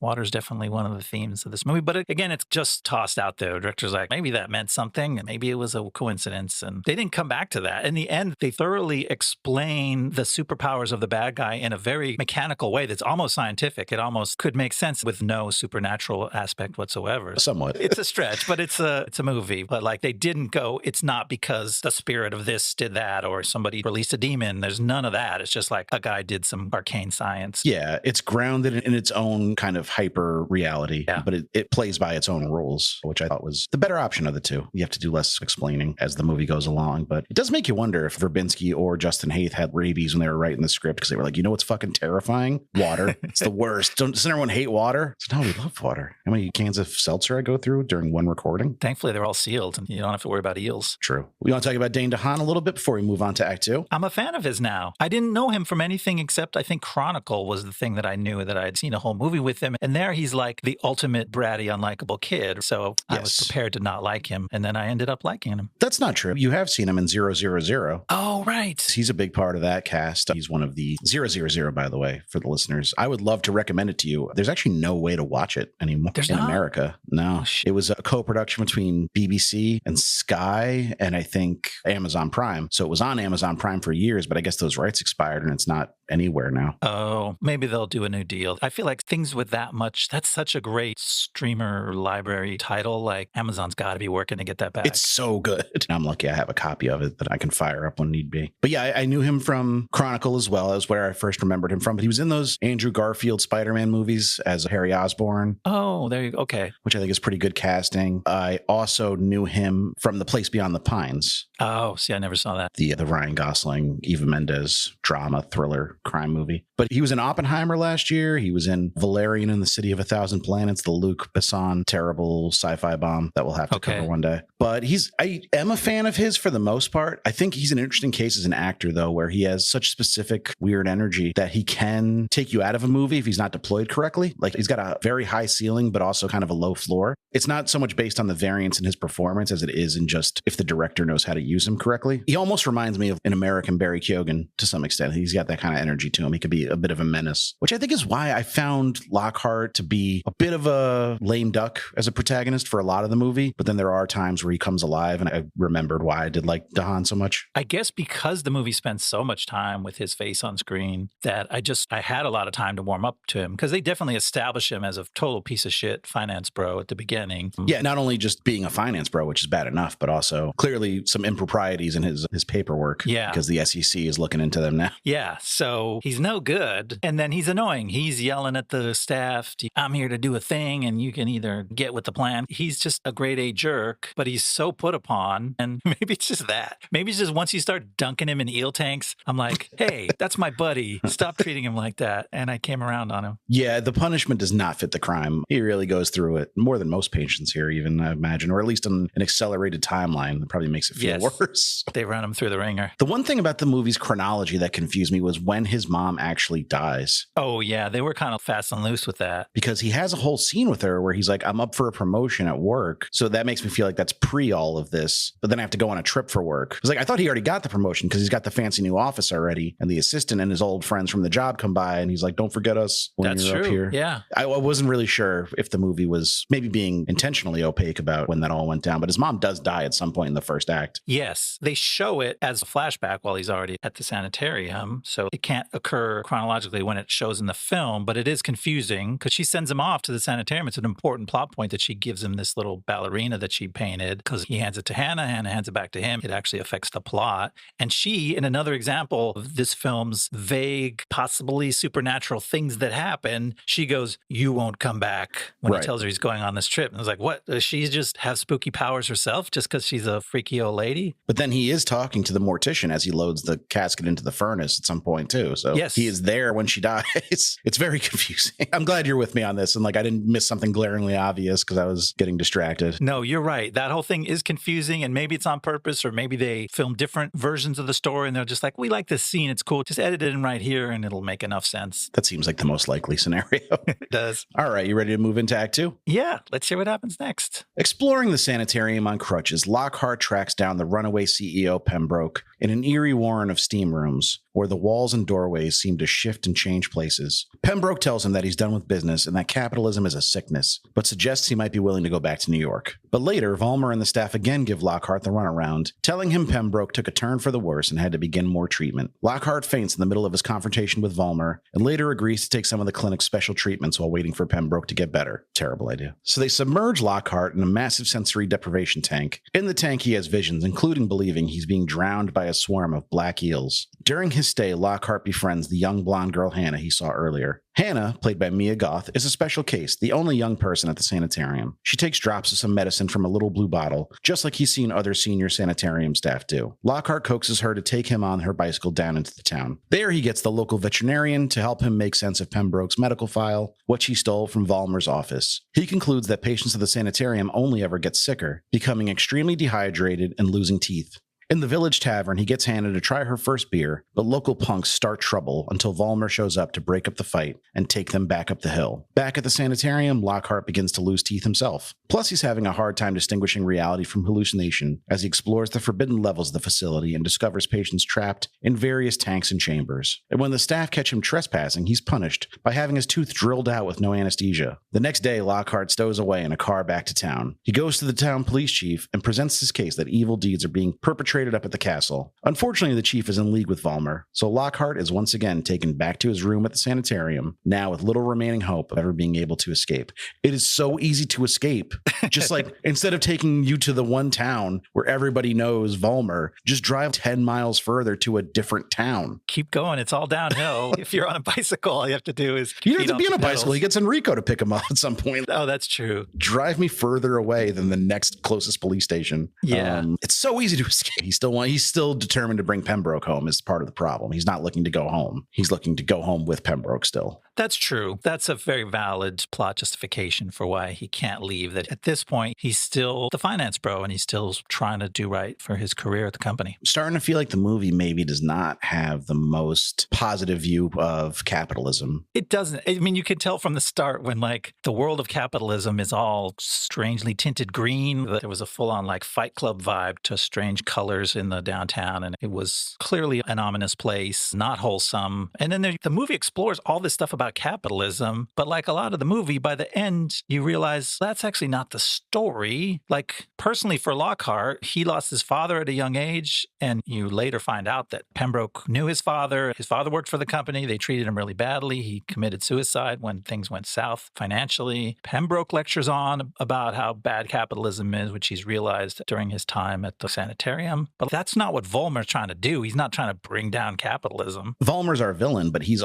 Water's definitely one of the themes of this movie. But again, it's just tossed out there. The director's like, maybe that meant something. Maybe it was a coincidence. And they didn't come back to that. In the end, they thoroughly explain the superpowers of the bad guy in a very mechanical way that's almost scientific. It almost could make sense with no supernatural aspect whatsoever. Somewhat. It's a stretch, but it's a movie. But like they didn't go, it's not because the spirit of this did that or somebody released a demon. There's none of that. It's just like a guy did some arcane science. Yeah, it's grounded in its own kind of hyper reality, but it plays by its own rules, which I thought was the better option of the two. You have to do less explaining as the movie goes along, but it does make you wonder if Verbinski or Justin Haith had rabies when they were writing the script because they were like, you know what's fucking terrifying? Water. It's the worst. Doesn't everyone hate water? So, no, we love water. How many cans of seltzer I go through during one recording? Thankfully, they're all sealed and you don't have to worry about eels. True. We want to talk about Dane DeHaan a little bit before we move on to Act 2. I'm a fan of his now. I didn't know him from anything except I think Chronicle was the thing that I knew that I'd seen a whole movie with him. And there he's like the ultimate bratty, unlikable kid. So I was prepared to not like him. And then I ended up liking him. That's not true. You have seen him in 000. Oh, right. He's a big part of that cast. He's one of the 000, by the way, for the listeners. I would love to recommend it to you. There's actually no way to watch it anymore in America. No. It was a co-production between BBC and Sky and I think Amazon Prime. So it was on Amazon Prime for years, but I guess those rights expired and it's not anywhere now. Oh, maybe they'll do a new deal. I feel like things with that much, that's such a great streamer library title. Like Amazon's got to be working to get that back. It's so good. I'm lucky I have a copy of it that I can fire up when need be. But yeah, I knew him from Chronicle as well. That was where I first remembered him from. But he was in those Andrew Garfield Spider-Man movies as Harry Osborn. Oh, there you go. Okay. Which I think is pretty good casting. I also knew him from The Place Beyond the Pines. Oh, see, I never saw that. The Ryan Gosling, Eva Mendes drama, thriller, crime movie. But he was in Oppenheimer last year. He was in Valerian and the City of a Thousand Planets, the Luc Besson terrible sci-fi bomb that we'll have to cover one day. But I am a fan of his for the most part. I think he's an interesting case as an actor, though, where he has such specific weird energy that he can take you out of a movie if he's not deployed correctly. Like he's got a very high ceiling, but also kind of a low floor. It's not so much based on the variance in his performance as it is in just if the director knows how to use him correctly. He almost reminds me of an American Barry Keoghan to some extent. He's got that kind of energy to him. He could be a bit of a menace, which I think is why I found Lockhart to be a bit of a lame duck as a protagonist for a lot of the movie. But then there are times where he comes alive, and I remembered why I did like DeHaan so much. I guess because the movie spends so much time with his face on screen that I had a lot of time to warm up to him because they definitely establish him as a total piece of shit finance bro at the beginning. Yeah, not only just being a finance bro, which is bad enough, but also clearly some improprieties in his paperwork. Yeah. Because the SEC is looking into them now. Yeah. So he's no good. And then he's annoying. He's yelling at the staff, I'm here to do a thing and you can either get with the plan. He's just a grade A jerk, but he's so put upon. And maybe it's just that. Maybe it's just once you start dunking him in eel tanks, I'm like, hey, that's my buddy. Stop treating him like that. And I came around on him. Yeah, the punishment does not fit the crime. He really goes through it more than most patients here, even, I imagine, or at least on an accelerated timeline. That probably makes it feel worse. They run him through the ringer. The one thing about the movie's chronology that confused me was when his mom actually dies. Oh, yeah. They were kind of fast and loose with that. Because he has a whole scene with her where he's like, I'm up for a promotion at work. So that makes me feel like that's pre all of this. But then I have to go on a trip for work. It's like, I thought he already got the promotion because he's got the fancy new office already. And the assistant and his old friends from the job come by and he's like, don't forget us when you're up here. Yeah. I wasn't really sure if the movie was maybe being intentionally opaque about when that all went down. But his mom does die at some point in the first act. Yes. They show it as a flashback while he's already at the sanitarium. So it can't occur chronologically when it shows in the film, but it is confusing because she sends him off to the sanitarium. It's an important plot point that she gives him this little ballerina that she painted because he hands it to Hannah. Hannah hands it back to him. It actually affects the plot. And she, in another example of this film's vague, possibly supernatural things that happen, she goes, you won't come back when he tells her he's going on this trip. And I was like, what? Does she just have spooky powers herself just because she's a freaky old lady? But then he is talking to the mortician as he loads the casket into the furnace at some point too. So he is there when she dies. It's very confusing. I'm glad you're with me on this. And like, I didn't miss something glaringly obvious because I was getting distracted. No, you're right. That whole thing is confusing, and maybe it's on purpose, or maybe they film different versions of the story and they're just like, we like this scene. It's cool. Just edit it in right here and it'll make enough sense. That seems like the most likely scenario. It does. All right. You ready to move into Act 2? Yeah. Let's hear what happens next. Exploring the sanitarium on crutches, Lockhart tracks down the runaway CEO Pembroke in an eerie warren of steam rooms where the walls and doorways seem to shift and change places. Pembroke tells him that he's done with business and that capitalism is a sickness, but suggests he might be willing to go back to New York. But later, Vollmer and the staff again give Lockhart the runaround, telling him Pembroke took a turn for the worse and had to begin more treatment. Lockhart faints in the middle of his confrontation with Vollmer and later agrees to take some of the clinic's special treatments while waiting for Pembroke to get better. Terrible idea. So they submerge Lockhart in a massive sensory deprivation tank. In the tank, he has visions, including believing he's being drowned by a swarm of black eels. During his stay, Lockhart befriends the young blonde girl Hannah he saw earlier. Hannah, played by Mia Goth, is a special case, the only young person at the sanitarium. She takes drops of some medicine from a little blue bottle, just like he's seen other senior sanitarium staff do. Lockhart coaxes her to take him on her bicycle down into the town. There he gets the local veterinarian to help him make sense of Pembroke's medical file, which he stole from Vollmer's office. He concludes that patients of the sanitarium only ever get sicker, becoming extremely dehydrated and losing teeth. In the village tavern, he gets Hannah to try her first beer, but local punks start trouble until Vollmer shows up to break up the fight and take them back up the hill. Back at the sanitarium, Lockhart begins to lose teeth himself. Plus, he's having a hard time distinguishing reality from hallucination as he explores the forbidden levels of the facility and discovers patients trapped in various tanks and chambers. And when the staff catch him trespassing, he's punished by having his tooth drilled out with no anesthesia. The next day, Lockhart stows away in a car back to town. He goes to the town police chief and presents his case that evil deeds are being perpetrated up at the castle. Unfortunately, the chief is in league with Vollmer, so Lockhart is once again taken back to his room at the sanitarium, now with little remaining hope of ever being able to escape. It is so easy to escape. Just like, instead of taking you to the one town where everybody knows Vollmer, just drive 10 miles further to a different town. Keep going. It's all downhill. If you're on a bicycle, all you have to do is... You don't have to be on a bicycle. He gets Enrico to pick him up at some point. Oh, that's true. Drive me further away than the next closest police station. Yeah. It's so easy to escape. He's still determined to bring Pembroke home is part of the problem. He's not looking to go home. He's looking to go home with Pembroke still. That's true. That's a very valid plot justification for why he can't leave. That at this point, he's still the finance bro and he's still trying to do right for his career at the company. I'm starting to feel like the movie maybe does not have the most positive view of capitalism. It doesn't. I mean, you can tell from the start when like the world of capitalism is all strangely tinted green. There was a full-on like Fight Club vibe to strange colors in the downtown. And it was clearly an ominous place, not wholesome. And then the movie explores all this stuff about capitalism. But like a lot of the movie, by the end, you realize that's actually not the story. Like personally for Lockhart, he lost his father at a young age. And you later find out that Pembroke knew his father. His father worked for the company. They treated him really badly. He committed suicide when things went south financially. Pembroke lectures on about how bad capitalism is, which he's realized during his time at the sanitarium. But that's not what Vollmer's trying to do. He's not trying to bring down capitalism. Vollmer's our villain, but he's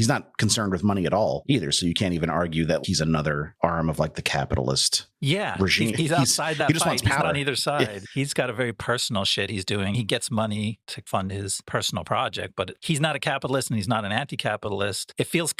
not concerned with money at all either. So you can't even argue that he's another arm of like the capitalist regime. He's outside that he just fight. wants power. He's not on either side. Yeah. He's got a very personal shit he's doing. He gets money to fund his personal project, but he's not a capitalist and he's not an anti-capitalist. It feels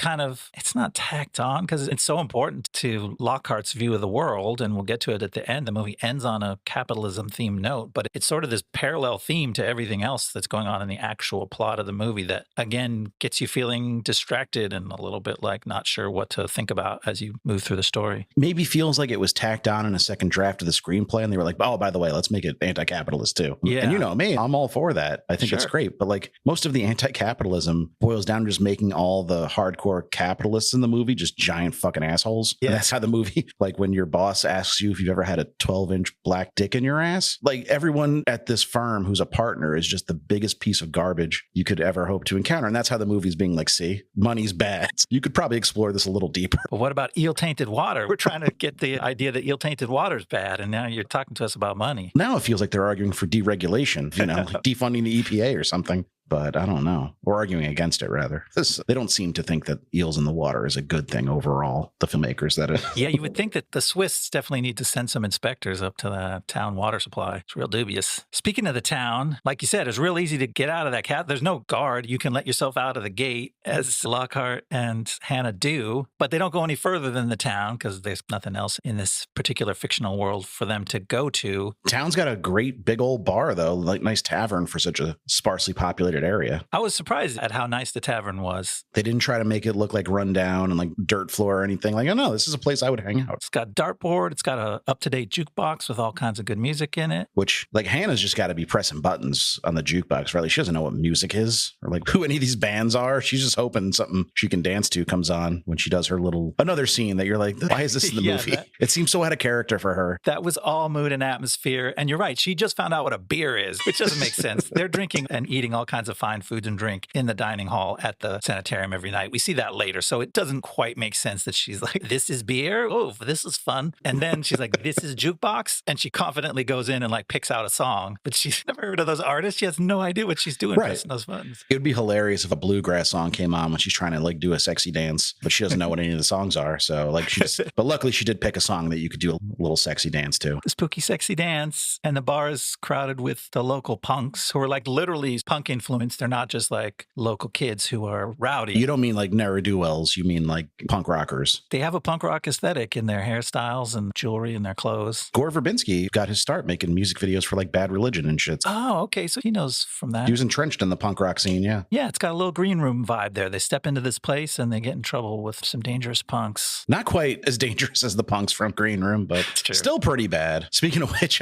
it's not tacked on because it's so important to Lockhart's view of the world, and we'll get to it at the end. The movie ends on a capitalism themed note, but it's sort of this parallel theme to everything else that's going on in the actual plot of the movie that, again, gets you feeling distracted and a little bit like not sure what to think about as you move through the story. Maybe feels like it was tacked on in a second draft of the screenplay, and they were like, oh, by the way, let's make it anti-capitalist too. Yeah. And you know me, I'm all for that. I think it's great. But like most of the anti-capitalism boils down to just making all the hardcore capitalists in the movie just giant fucking assholes. Yeah. And that's how the movie, like when your boss asks you if you've ever had a 12-inch black dick in your ass, like everyone at this firm who's a partner is just the biggest piece of garbage you could ever hope to encounter. And that's how the movie's being like, see, money's bad. You could probably explore this a little deeper. But what about eel-tainted water? We're trying to get the idea that eel-tainted water is bad, and now you're talking to us about money. Now it feels like they're arguing for deregulation, like defunding the EPA or something. but I don't know. We're arguing against it, rather. They don't seem to think that eels in the water is a good thing overall, the filmmakers that is. Yeah, you would think that the Swiss definitely need to send some inspectors up to the town water supply. It's real dubious. Speaking of the town, like you said, it's real easy to get out of that cat. There's no guard. You can let yourself out of the gate, as Lockhart and Hannah do, but they don't go any further than the town because there's nothing else in this particular fictional world for them to go to. Town's got a great big old bar, though, like nice tavern for such a sparsely populated area. I was surprised at how nice the tavern was. They didn't try to make it look like run down and like dirt floor or anything. Like, oh no, this is a place I would hang out. It's got a dartboard. It's got a up-to-date jukebox with all kinds of good music in it. Which, like, Hannah's just got to be pressing buttons on the jukebox, right? Like, she doesn't know what music is or like who any of these bands are. She's just hoping something she can dance to comes on when she does her another scene that you're like, why is this in the movie? It seems so out of character for her. That was all mood and atmosphere. And you're right. She just found out what a beer is, which doesn't make sense. They're drinking and eating all kinds of fine foods and drink in the dining hall at the sanitarium every night. We see that later. So it doesn't quite make sense that she's like, this is beer? Oh, this is fun. And then she's like, this is jukebox. And she confidently goes in and like picks out a song. But she's never heard of those artists. She has no idea what she's doing pressing those buttons. It would be hilarious if a bluegrass song came on when she's trying to like do a sexy dance, but she doesn't know what any of the songs are. So like but luckily she did pick a song that you could do a little sexy dance to. The spooky sexy dance. And the bar is crowded with the local punks who are like literally punk influenced. They're not just like local kids who are rowdy. You don't mean like ne'er-do-wells. You mean like punk rockers. They have a punk rock aesthetic in their hairstyles and jewelry and their clothes. Gore Verbinski got his start making music videos for like Bad Religion and shit. Oh, okay. So he knows from that. He was entrenched in the punk rock scene, yeah. Yeah, it's got a little green room vibe there. They step into this place and they get in trouble with some dangerous punks. Not quite as dangerous as the punks from Green Room, but still pretty bad. Speaking of which,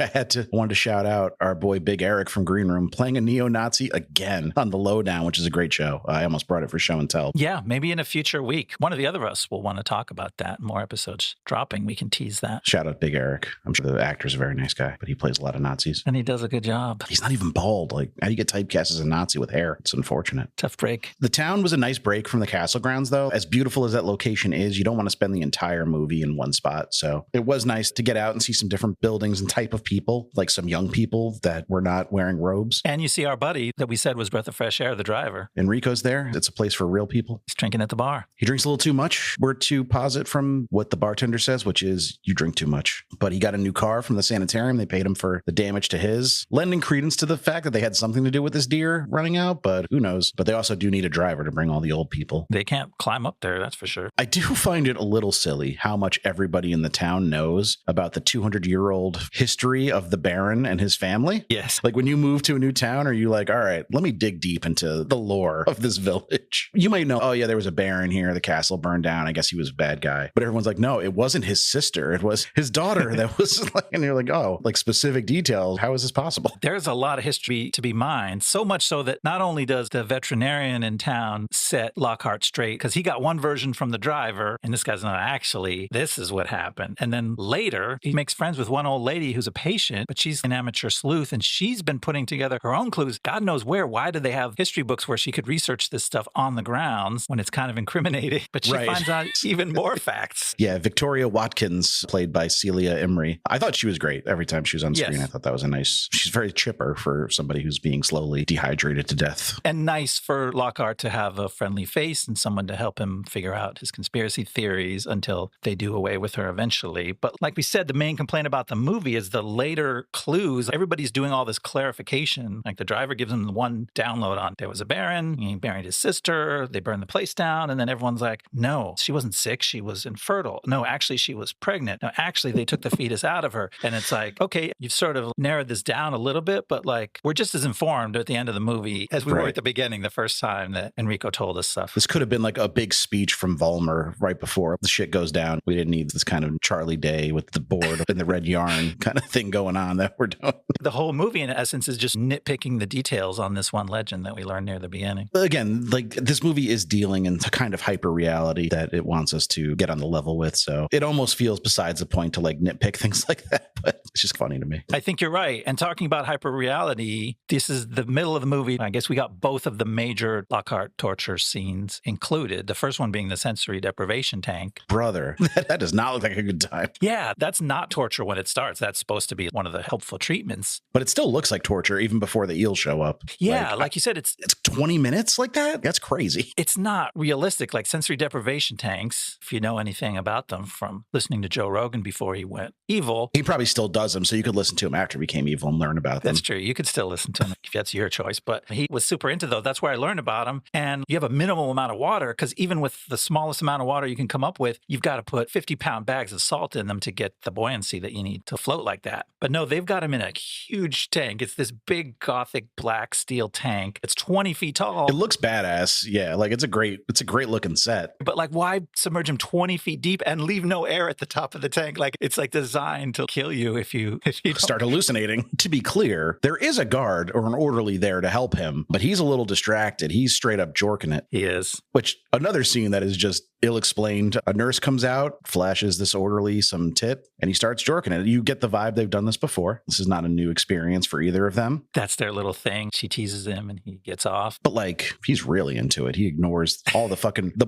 wanted to shout out our boy Big Eric from Green Room playing a neo-Nazi again on The Lowdown, which is a great show. I almost brought it for show and tell. Yeah, maybe in a future week. One of the other of us will want to talk about that. More episodes dropping. We can tease that. Shout out Big Eric. I'm sure the actor's a very nice guy, but he plays a lot of Nazis. And he does a good job. He's not even bald. Like, how do you get typecast as a Nazi with hair? It's unfortunate. Tough break. The town was a nice break from the castle grounds, though. As beautiful as that location is, you don't want to spend the entire movie in one spot. So it was nice to get out and see some different buildings and type of people, like some young people that were not wearing robes. And you see our buddy that we said was breath of fresh air, the driver. Enrico's there. It's a place for real people. He's drinking at the bar. He drinks a little too much. We're to posit from what the bartender says, which is you drink too much. But he got a new car from the sanitarium. They paid him for the damage to his, lending credence to the fact that they had something to do with this deer running out, but who knows? But they also do need a driver to bring all the old people. They can't climb up there, that's for sure. I do find it a little silly how much everybody in the town knows about the 200-year-old history of the Baron and his family. Yes. Like when you move to a new town, are you like, all right, let me dig deep into the lore of this village? You might know, oh yeah, there was a Baron here. The castle burned down. I guess he was a bad guy. But everyone's like, no, it wasn't his sister. It was his daughter that was like, and you're like, oh, like specific details. How is this possible? There's a lot of history to be mined. So much so that not only does the veterinarian in town set Lockhart straight, because he got one version from the driver, and this guy's not actually, this is what happened. And then later, he makes friends with one old lady who's a patient, but she's an amateur sleuth, and she's been putting together her own clues. God knows where. Why do they have history books where she could research this stuff on the grounds when it's kind of incriminating? But she finds out even more facts. Yeah, Victoria Watkins, played by Celia Imrie. I thought she was great every time she was on screen. I thought that was she's very chipper for somebody who's being slowly dehydrated to death. And nice for Lockhart to have a friendly face and someone to help him figure out his conspiracy theories until they do away with her eventually. But like we said, the main complaint about the movie is the later clues. Everybody's doing all this clarification. Like the driver gives them the one download on there was a Baron, he buried his sister, they burned the place down, and then everyone's like, no, she wasn't sick, she was infertile. No, actually, she was pregnant. No, actually, they took the fetus out of her. And it's like, okay, you've sort of narrowed this down a little bit, but like, we're just as informed at the end of the movie as we were at the beginning the first time that Enrico told us stuff. This could have been like a big speech from Vollmer right before the shit goes down. We didn't need this kind of Charlie Day with the board and the red yarn kind of thing going on that we're doing. The whole movie, in essence, is just nitpicking the details on this one legend that we learned near the beginning. Again, like this movie is dealing in the kind of hyper reality that it wants us to get on the level with. So it almost feels besides the point to like nitpick things like that, but it's just funny to me. I think you're right. And talking about hyper reality, this is the middle of the movie. I guess we got both of the major Lockhart torture scenes included. The first one being the sensory deprivation tank. Brother, that does not look like a good time. Yeah, that's not torture when it starts. That's supposed to be one of the helpful treatments. But it still looks like torture even before the eels show up. Yeah, Yeah, like you said, it's 20 minutes like that? That's crazy. it's not realistic. Like sensory deprivation tanks, if you know anything about them from listening to Joe Rogan before he went evil. He probably still does them, so you could listen to him after he became evil and learn about them. That's true. You could still listen to him if that's your choice. But he was super into those. That's where I learned about him. And you have a minimal amount of water because even with the smallest amount of water you can come up with, you've got to put 50-pound bags of salt in them to get the buoyancy that you need to float like that. But no, they've got him in a huge tank. It's this big Gothic black steel tank. It's 20 feet tall. It looks badass. Yeah, like it's a great looking set. But like, why submerge him 20 feet deep and leave no air at the top of the tank? Like, it's like designed to kill you if you Start hallucinating. To be clear, there is a guard or an orderly there to help him, but he's a little distracted. He's straight up jorking it. He is. Which another scene that is just ill-explained. A nurse comes out, flashes this orderly some tit, and he starts jorking it. You get the vibe they've done this before. This is not a new experience for either of them. That's their little thing. She teases him and he gets off. But like, he's really into it. He ignores all the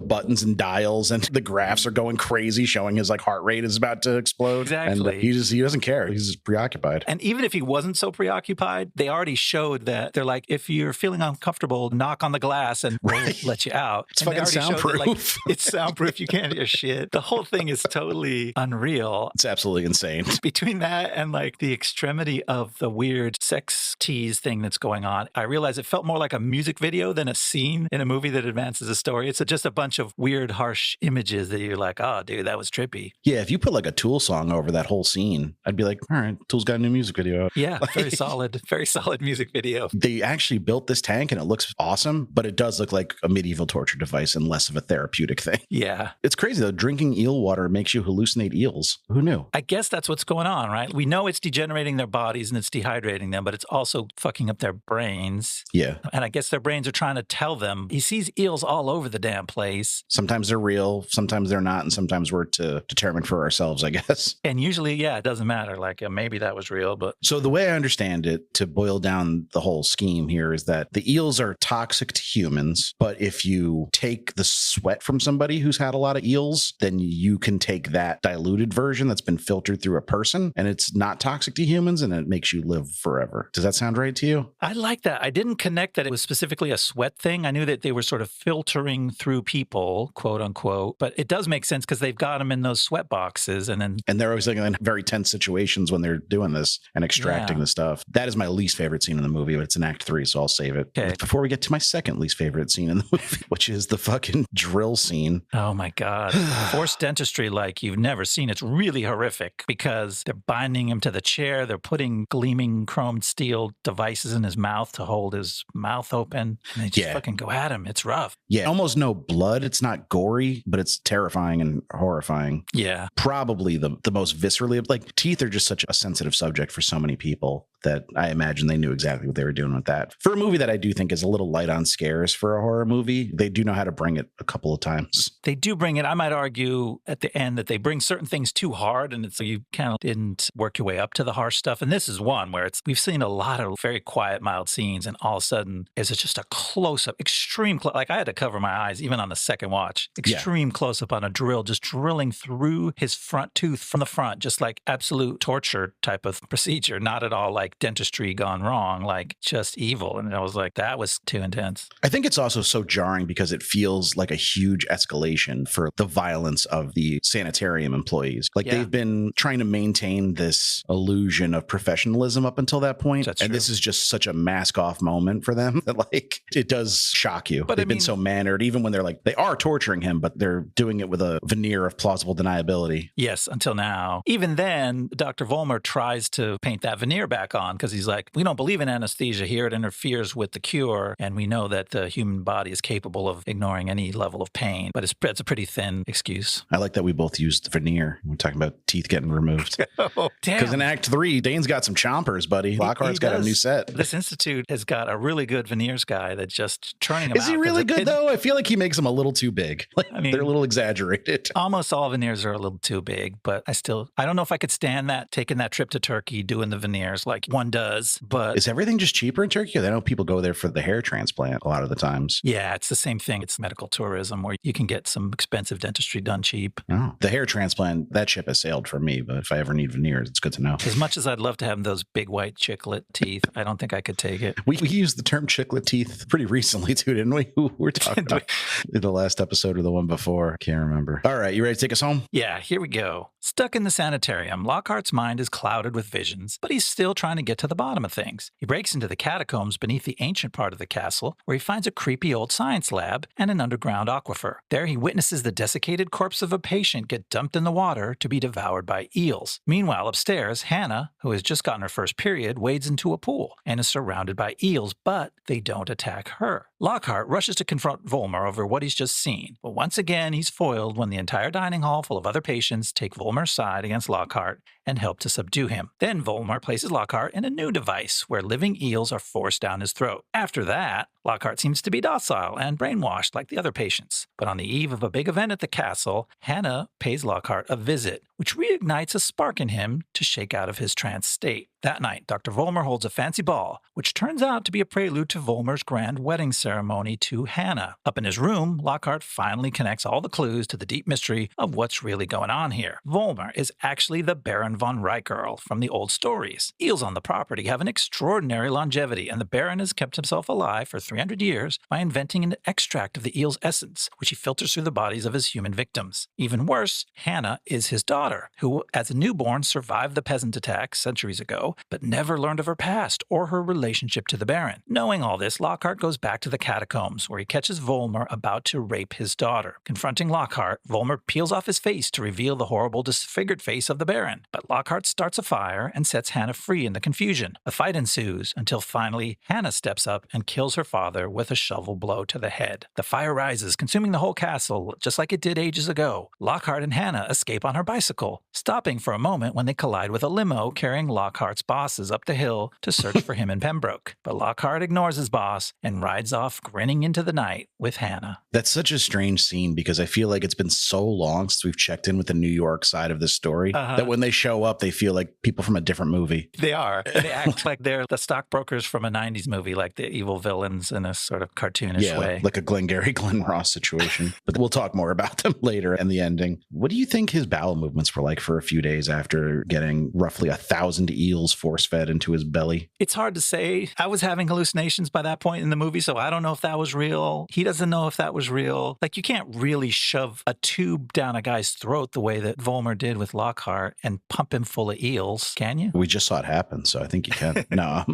buttons and dials, and the graphs are going crazy, showing his like heart rate is about to explode. Exactly. And he doesn't care. He's just preoccupied. And even if he wasn't so preoccupied, they already showed that they're like, if you're feeling uncomfortable, knock on the glass and we'll let you out. It's and fucking soundproof. That, like, it's soundproof. You can't hear shit. The whole thing is totally unreal. It's absolutely insane. Between that and like the extremity of the weird sex tease thing that's going on, I realized it felt more like a music video than a scene in a movie that advances a story. It's just a bunch of weird, harsh images that you're like, oh, dude, that was trippy. Yeah, if you put like a Tool song over that whole scene, I'd be like, all right, Tool's got a new music video out. Yeah, very solid music video. They actually built this tank and it looks awesome, but it does look like a medieval torture device and less of a therapeutic thing. Yeah. It's crazy though. Drinking eel water makes you hallucinate eels. Who knew? I guess that's what's going on, right? We know it's degenerating their bodies and it's dehydrating them, but it's also fucking up their brains. Yeah. And I guess their brains are trying to tell them. He sees eels all over the damn place. Sometimes they're real, sometimes they're not, and sometimes we're to determine for ourselves, I guess. And usually, yeah, it doesn't matter. Like maybe that was real, but... So the way I understand it, to boil down the whole scheme here, is that the eels are toxic to humans, but if you take the sweat from somebody who's had a lot of eels, then you can take that diluted version that's been filtered through a person, and it's not toxic to humans, and it makes you live forever. Does that sound right to you? I like that. I didn't connect that it was specifically a sweat thing. I knew that they were sort of filtering through people, quote unquote, but it does make sense because they've got them in those sweat boxes, and they're always like in very tense situations when they're doing this and extracting the stuff. That is my least favorite scene in the movie, but it's in Act 3, so I'll save it. Okay. Before we get to my second least favorite scene in the movie, which is the fucking drill scene. Oh my God. Forced dentistry like you've never seen. It's really horrific because they're binding him to the chair. They're putting gleaming chromed steel devices in his mouth to hold his mouth open. And they just fucking go at him. It's rough. Yeah. Almost no blood. It's not gory, but it's terrifying and horrifying. Yeah. Probably the most viscerally, like teeth are just such a sensitive subject for so many people that I imagine they knew exactly what they were doing with that. For a movie that I do think is a little light on scares for a horror movie, they do know how to bring it a couple of times. They do bring it. I might argue at the end that they bring certain things too hard, and it's you kind of didn't work your way up to the harsh stuff. And this is one where we've seen a lot of very quiet, mild scenes, and all of a sudden is it just a close-up, extreme like I had to cover my eyes even on the second watch. Extreme close-up on a drill, just drilling through his front tooth from the front, just like absolute torture type of procedure, not at all like dentistry gone wrong, like just evil. And I was like, that was too intense. I think it's also so jarring because it feels like a huge escalation for the violence of the sanitarium employees. Like they've been trying to maintain this illusion of professionalism up until that point. That's and true. This is just such a mask off moment for them that like it does shock you. But they've been so mannered, even when they're like, they are torturing him, but they're doing it with a veneer of plausible deniability. Yes, until now. Even then, Dr. Vollmer tries to paint that veneer back on because he's like, we don't believe in anesthesia here. It interferes with the cure. And we know that the human body is capable of ignoring any level of pain. But it's a pretty thin excuse. I like that we both used veneer. We're talking about teeth getting removed. Oh, damn. Because in Act 3, Dane's got some chompers, buddy. Lockhart's got a new set. This institute has got a really good veneers guy that's just churning them out. Is he really good, though? I feel like he makes them a little too big. Like, I mean, they're a little exaggerated. Almost all veneers are a little too big, but I don't know if I could stand that, taking that trip to Turkey, doing the veneers like one does. But is everything just cheaper in Turkey? I know people go there for the hair transplant a lot of the times. Yeah, it's the same thing. It's medical tourism where you can get get some expensive dentistry done cheap. Oh, the hair transplant, that ship has sailed for me, but if I ever need veneers, it's good to know. As much as I'd love to have those big white chiclet teeth, I don't think I could take it. We used the term chiclet teeth pretty recently too, didn't we? We're talking about in the last episode or the one before. Can't remember. All right, you ready to take us home? Yeah, here we go. Stuck in the sanitarium, Lockhart's mind is clouded with visions, but he's still trying to get to the bottom of things. He breaks into the catacombs beneath the ancient part of the castle, where he finds a creepy old science lab and an underground aquifer. There he witnesses the desiccated corpse of a patient get dumped in the water to be devoured by eels. Meanwhile, upstairs, Hannah, who has just gotten her first period, wades into a pool and is surrounded by eels, but they don't attack her. Lockhart rushes to confront Volmer over what he's just seen, but once again he's foiled when the entire dining hall full of other patients take Volmer's side against Lockhart and help to subdue him. Then Volmer places Lockhart in a new device where living eels are forced down his throat. After that, Lockhart seems to be docile and brainwashed like the other patients. But on the eve of a big event at the castle, Hannah pays Lockhart a visit, which reignites a spark in him to shake out of his trance state. That night, Dr. Volmer holds a fancy ball, which turns out to be a prelude to Volmer's grand wedding ceremony to Hannah. Up in his room, Lockhart finally connects all the clues to the deep mystery of what's really going on here. Volmer is actually the Baron von Reicherl from the old stories. Eels on the property have an extraordinary longevity, and the Baron has kept himself alive for 300 years by inventing an extract of the eel's essence, which he filters through the bodies of his human victims. Even worse, Hannah is his daughter, who, as a newborn, survived the peasant attack centuries ago, but never learned of her past or her relationship to the Baron. Knowing all this, Lockhart goes back to the catacombs, where he catches Volmer about to rape his daughter. Confronting Lockhart, Volmer peels off his face to reveal the horrible, disfigured face of the Baron. But Lockhart starts a fire and sets Hannah free in the confusion. A fight ensues until finally Hannah steps up and kills her father with a shovel blow to the head. The fire rises, consuming the whole castle, just like it did ages ago. Lockhart and Hannah escape on her bicycle, stopping for a moment when they collide with a limo carrying Lockhart's bosses up the hill to search for him in Pembroke. But Lockhart ignores his boss and rides off grinning into the night with Hannah. That's such a strange scene because I feel like it's been so long since we've checked in with the New York side of this story that when they show up, they feel like people from a different movie. They are. They act like they're the stockbrokers from a 90s movie, like the evil villains in a sort of cartoonish way. Like a Glengarry Glen Ross situation. But we'll talk more about them later in the ending. What do you think his bowel movements were like for a few days after getting roughly 1,000 eels force-fed into his belly? It's hard to say. I was having hallucinations by that point in the movie, so I don't know if that was real. He doesn't know if that was real. Like, you can't really shove a tube down a guy's throat the way that Volmer did with Lockhart and pump him full of eels, can you? We just saw it happen, so I think you can. No,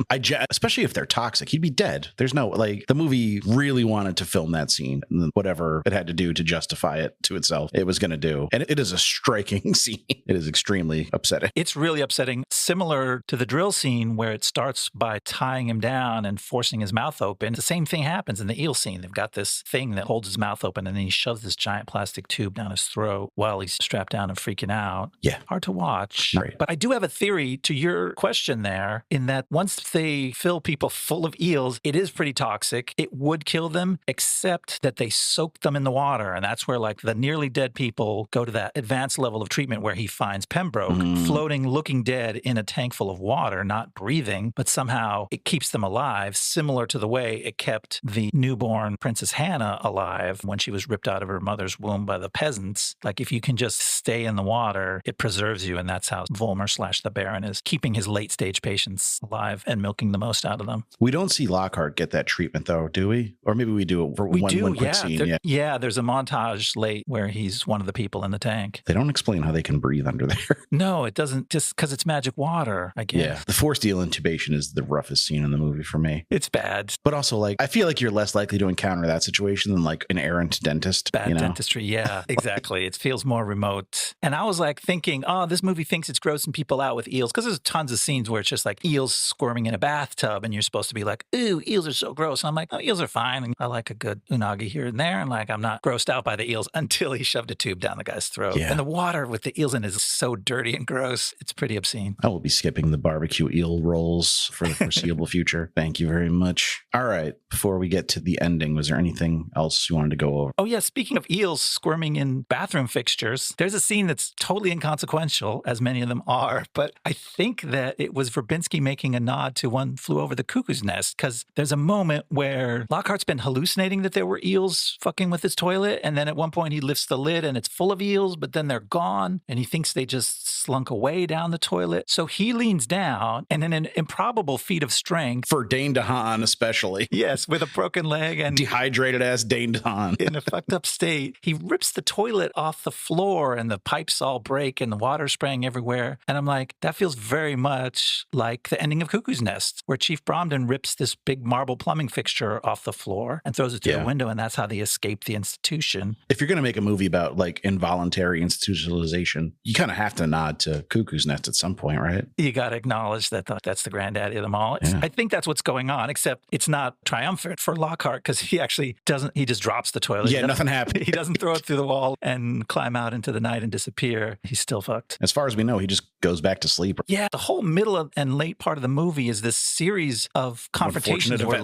especially if they're toxic, he'd be dead. There's no, like, the movie really wanted to film that scene, and whatever it had to do to justify it to itself, it was going to do. And it is a striking scene. It is extremely upsetting. It's really upsetting, similar to the drill scene where it starts by tying him down and forcing his mouth open. The same thing happens in the eel scene. They've got this thing that holds his mouth open, and then he shoves this giant plastic tube down his throat while he's strapped down and freaking out. Yeah. Hard to watch. Right. But I do have a theory to your question there, in that once they fill people full of eels, it is pretty toxic. It would kill them, except that they soak them in the water. And that's where, like, the nearly dead people go to that advanced level of treatment where he finds Pembroke floating, looking dead in a tank full of water, not breathing, but somehow it keeps them alive, similar to the way it kept the newborn Princess Hannah alive when she was ripped out of her mother's womb by the peasants. Like, if you can just stay in the water, it preserves you. And that's how Volmer / the Baron is keeping his late stage patients alive and milking the most out of them. We don't see Lockhart get that treatment, though, do we? Or maybe we do it for one quick scene. Yeah, there's a montage late where he's one of the people in the tank. They don't explain how they can breathe under there. No, it doesn't, just because it's magic water, I guess. Yeah, the forced eel intubation is the roughest scene in the movie for me. It's bad. But also, like, I feel like you're less likely to encounter that situation than, like, an errant dentist. Bad dentistry, yeah, exactly. It feels more remote. And I was, like, thinking, oh, this movie thinks it's grossing people out with eels, because there's tons of scenes where it's just, like, eels squirming in a bathtub, and you're supposed to be like, ooh, eels are so gross. And I'm like, oh, eels are fine. And I like a good unagi here and there, and, like, I'm not grossed out by the eels until he shoved a tube down the guy's throat. Yeah. And the water with the eels in is so dirty and gross. It's pretty obscene. I will be skipping doing the barbecue eel rolls for the foreseeable future. Thank you very much. All right. Before we get to the ending, was there anything else you wanted to go over? Oh, yeah. Speaking of eels squirming in bathroom fixtures, there's a scene that's totally inconsequential, as many of them are. But I think that it was Verbinski making a nod to One Flew Over the Cuckoo's Nest, because there's a moment where Lockhart's been hallucinating that there were eels fucking with his toilet. And then at one point he lifts the lid and it's full of eels, but then they're gone. And he thinks they just slunk away down the toilet. So he leans down and in an improbable feat of strength. For Dane DeHaan, especially. Yes, with a broken leg and dehydrated ass Dane DeHaan. in a fucked up state. He rips the toilet off the floor and the pipes all break and the water spraying everywhere. And I'm like, that feels very much like the ending of Cuckoo's Nest, where Chief Bromden rips this big marble plumbing fixture off the floor and throws it through the window. And that's how they escape the institution. If you're going to make a movie about like involuntary institutionalization, you kind of have to nod to Cuckoo's Nest at some point, right? You got to acknowledge that that's the granddaddy of them all. I think that's what's going on, except it's not triumphant for Lockhart because he actually doesn't, he just drops the toilet. Yeah, nothing happened. He doesn't throw it through the wall and climb out into the night and disappear. He's still fucked. As far as we know, he just goes back to sleep. Yeah, the whole middle and late part of the movie is this series of confrontations where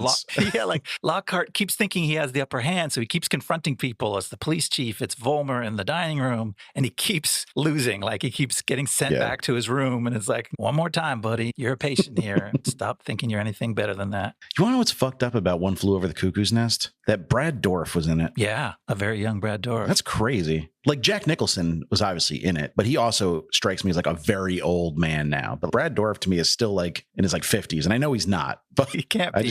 Lockhart keeps thinking he has the upper hand, so he keeps confronting people as the police chief. It's Vollmer in the dining room, and he keeps losing. Like, he keeps getting sent back to his room, and it's like, one more time, buddy. You're a patient here. Stop thinking you're anything better than that. You want to know what's fucked up about One Flew Over the Cuckoo's Nest? That Brad Dourif was in it. Yeah, a very young Brad Dourif. That's crazy. Like, Jack Nicholson was obviously in it, but he also strikes me as like a very old man now. But Brad Dourif to me is still like in his like 50s, and I know he's not, but he can't be.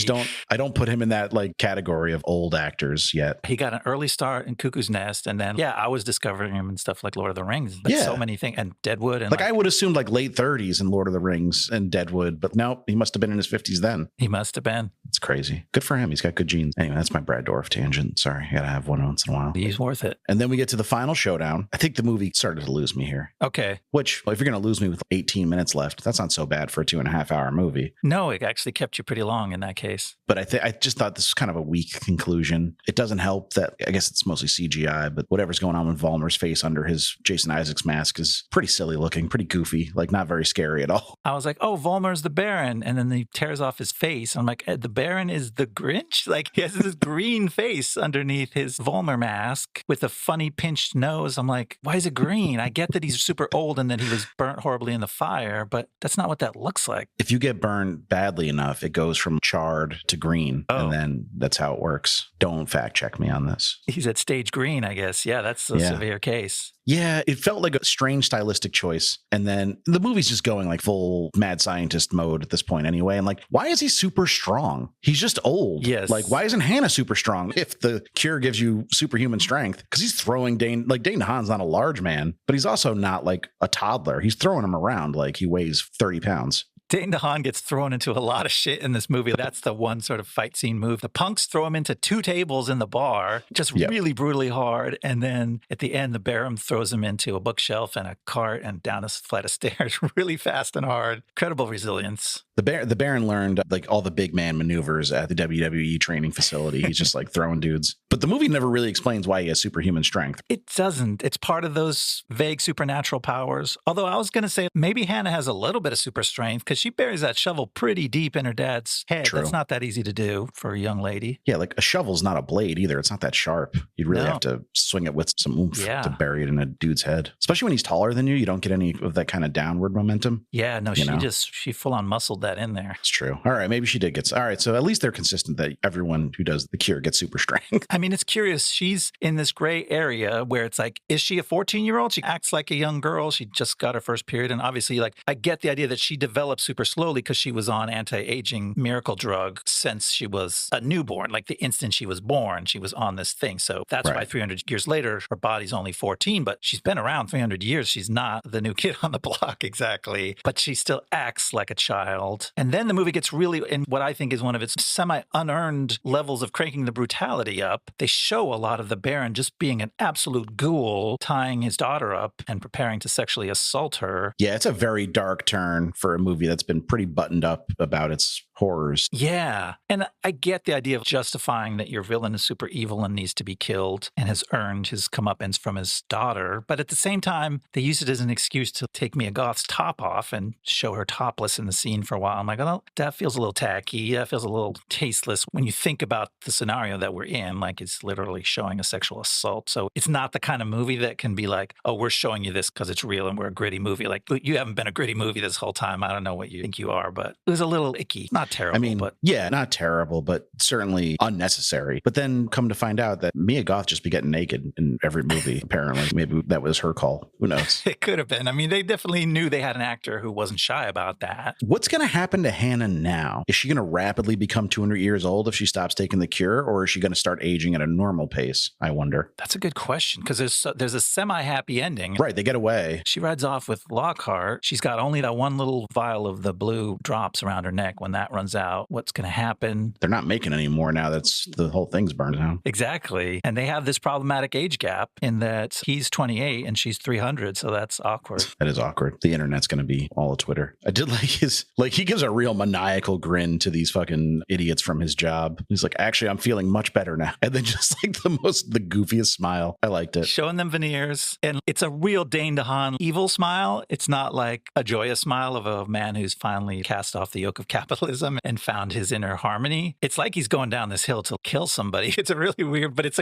I don't put him in that like category of old actors yet. He got an early start in Cuckoo's Nest, and then I was discovering him in stuff like Lord of the Rings. But so many things, and Deadwood, and like I would assume like late 30s in Lord of the Rings and Deadwood, but no, he must have been in his 50s then. He must have been. It's crazy. Good for him. He's got good genes. Anyway, that's my Brad Dourif tangent. Sorry, I gotta have one once in a while. He's worth it. And then we get to the final showdown. I think the movie started to lose me here. Okay. Which, well, if you're going to lose me with 18 minutes left, that's not so bad for a 2.5 hour movie. No, it actually kept you pretty long in that case. But I just thought this was kind of a weak conclusion. It doesn't help that, I guess it's mostly CGI, but whatever's going on with Vollmer's face under his Jason Isaacs mask is pretty silly looking, pretty goofy, like not very scary at all. I was like, oh, Vollmer's the Baron. And then he tears off his face. I'm like, the Baron is the Grinch? Like, he has this green face underneath his Vollmer mask with a funny pinched nose. I'm like, why is it green? I get that he's super old and that he was burnt horribly in the fire, but that's not what that looks like. If you get burned badly enough, it goes from charred to green, and then that's how it works. Don't fact check me on this. He's at stage green, I guess. Yeah, that's a severe case. Yeah, it felt like a strange stylistic choice. And then the movie's just going like full mad scientist mode at this point anyway. And like, why is he super strong? He's just old. Yes. Like, why isn't Hannah super strong if the cure gives you superhuman strength? Because he's throwing Dane DeHaan's not a large man, but he's also not like a toddler. He's throwing him around like he weighs 30 pounds. Dane DeHaan gets thrown into a lot of shit in this movie. That's the one sort of fight scene move. The punks throw him into 2 tables in the bar, just really brutally hard. And then at the end, the Baron throws him into a bookshelf and a cart and down a flight of stairs really fast and hard. Incredible resilience. The Baron learned like all the big man maneuvers at the WWE training facility. He's just like throwing dudes. But the movie never really explains why he has superhuman strength. It doesn't. It's part of those vague supernatural powers. Although I was going to say maybe Hannah has a little bit of super strength because she buries that shovel pretty deep in her dad's head. True. That's not that easy to do for a young lady. Yeah, like a shovel's not a blade either. It's not that sharp. You'd really have to swing it with some oomph to bury it in a dude's head. Especially when he's taller than you. You don't get any of that kind of downward momentum. Yeah, no, she full on muscled that in there. It's true. All right, maybe she did get... All right, so at least they're consistent that everyone who does the cure gets super strength. I mean, it's curious. She's in this gray area where it's like, is she a 14-year-old? She acts like a young girl. She just got her first period. And obviously, like, I get the idea that she developed super slowly because she was on anti-aging miracle drug since she was a newborn. Like the instant she was born, she was on this thing. So that's why 300 years later, her body's only 14, but she's been around 300 years. She's not the new kid on the block exactly, but she still acts like a child. And then the movie gets really in what I think is one of its semi-unearned levels of cranking the brutality up. They show a lot of the Baron just being an absolute ghoul, tying his daughter up and preparing to sexually assault her. Yeah, it's a very dark turn for a movie that's been pretty buttoned up about its horrors. Yeah. And I get the idea of justifying that your villain is super evil and needs to be killed and has earned his comeuppance from his daughter. But at the same time, they use it as an excuse to take Mia Goth's top off and show her topless in the scene for a while. I'm like, oh, that feels a little tacky. That feels a little tasteless when you think about the scenario that we're in. Like, it's literally showing a sexual assault. So it's not the kind of movie that can be like, oh, we're showing you this because it's real and we're a gritty movie. Like, you haven't been a gritty movie this whole time. I don't know what you think you are, but it was a little icky. Not terrible. I mean, but yeah, not terrible, but certainly unnecessary. But then come to find out that Mia Goth just be getting naked in every movie, apparently. Maybe that was her call. Who knows? it could have been. I mean, they definitely knew they had an actor who wasn't shy about that. What's going to happen to Hannah now? Is she going to rapidly become 200 years old if she stops taking the cure, or is she going to start aging at a normal pace? I wonder. That's a good question, because there's a semi-happy ending. Right, they get away. She rides off with Lockhart. She's got only that one little vial of the blue drops around her neck. When that runs out, what's going to happen? They're not making any more now. That's the whole thing's burned out. Exactly. And they have this problematic age gap in that he's 28 and she's 300. So that's awkward. That is awkward. The internet's going to be all of Twitter. I did like he gives a real maniacal grin to these fucking idiots from his job. He's like, actually, I'm feeling much better now. And then just like the goofiest smile. I liked it. Showing them veneers. And it's a real Dane DeHaan evil smile. It's not like a joyous smile of a man who's finally cast off the yoke of capitalism and found his inner harmony. It's like he's going down this hill to kill somebody. It's a really weird, but it's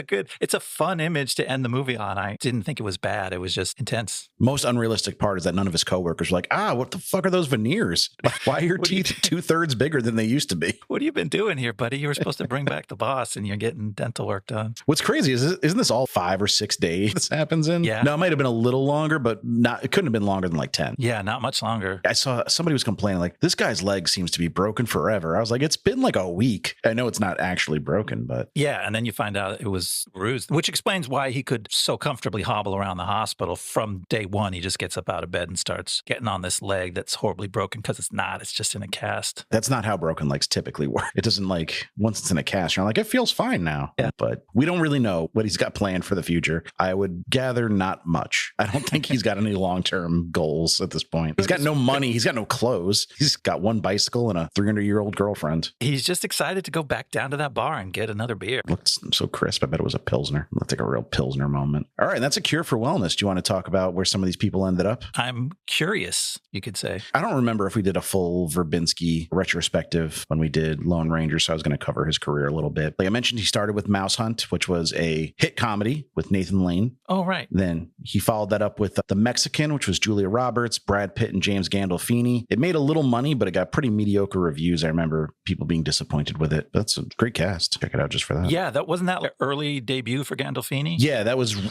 a fun image to end the movie on. I didn't think it was bad. It was just intense. Most unrealistic part is that none of his coworkers were like, what the fuck are those veneers? Why are your teeth 2/3 bigger than they used to be? What have you been doing here, buddy? You were supposed to bring back the boss and you're getting dental work done. What's crazy isn't this all 5 or 6 days this happens in? Yeah. No, it might have been a little longer, but it couldn't have been longer than like 10. Yeah, not much longer. I saw somebody was complaining like, this guy's leg seems to be broken forever. I was like, it's been like a week. I know it's not actually broken, but yeah. And then you find out it was bruised, which explains why he could so comfortably hobble around the hospital from day one. He just gets up out of bed and starts getting on this leg that's horribly broken, because it's just in a cast. That's not how broken legs typically work. It doesn't, like, once it's in a cast, you're like, it feels fine now. Yeah. But we don't really know what he's got planned for the future. I would gather not much. I don't think he's got any long-term goals at this point. He's got no money. He's got no clothes. He's got one bicycle and a 300-year-old girlfriend. He's just excited to go back down to that bar and get another beer. Looks so crisp. I bet it was a Pilsner. Looked like a real Pilsner moment. All right, that's a cure for wellness. Do you want to talk about where some of these people ended up? I'm curious, you could say. I don't remember if we did a full Verbinski retrospective when we did Lone Ranger, so I was going to cover his career a little bit. Like I mentioned, he started with Mouse Hunt, which was a hit comedy with Nathan Lane. Oh, right. Then he followed that up with The Mexican, which was Julia Roberts, Brad Pitt, and James Gandolfini. It made a little money, but it got pretty mediocre reviews. I remember people being disappointed with it. That's a great cast. Check it out just for that. Yeah, wasn't that an early debut for Gandolfini? Yeah,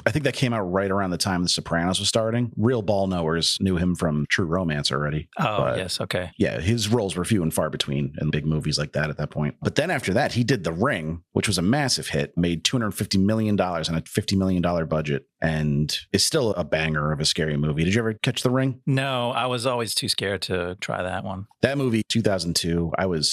I think that came out right around the time The Sopranos was starting. Real ball knowers knew him from True Romance already. Oh, but yes. Okay. Yeah, his roles were few and far between in big movies like that at that point. But then after that, he did The Ring, which was a massive hit, made $250 million on a $50 million budget, and is still a banger of a scary movie. Did you ever catch The Ring? No, I was always too scared to try that one. That movie, 2002, I was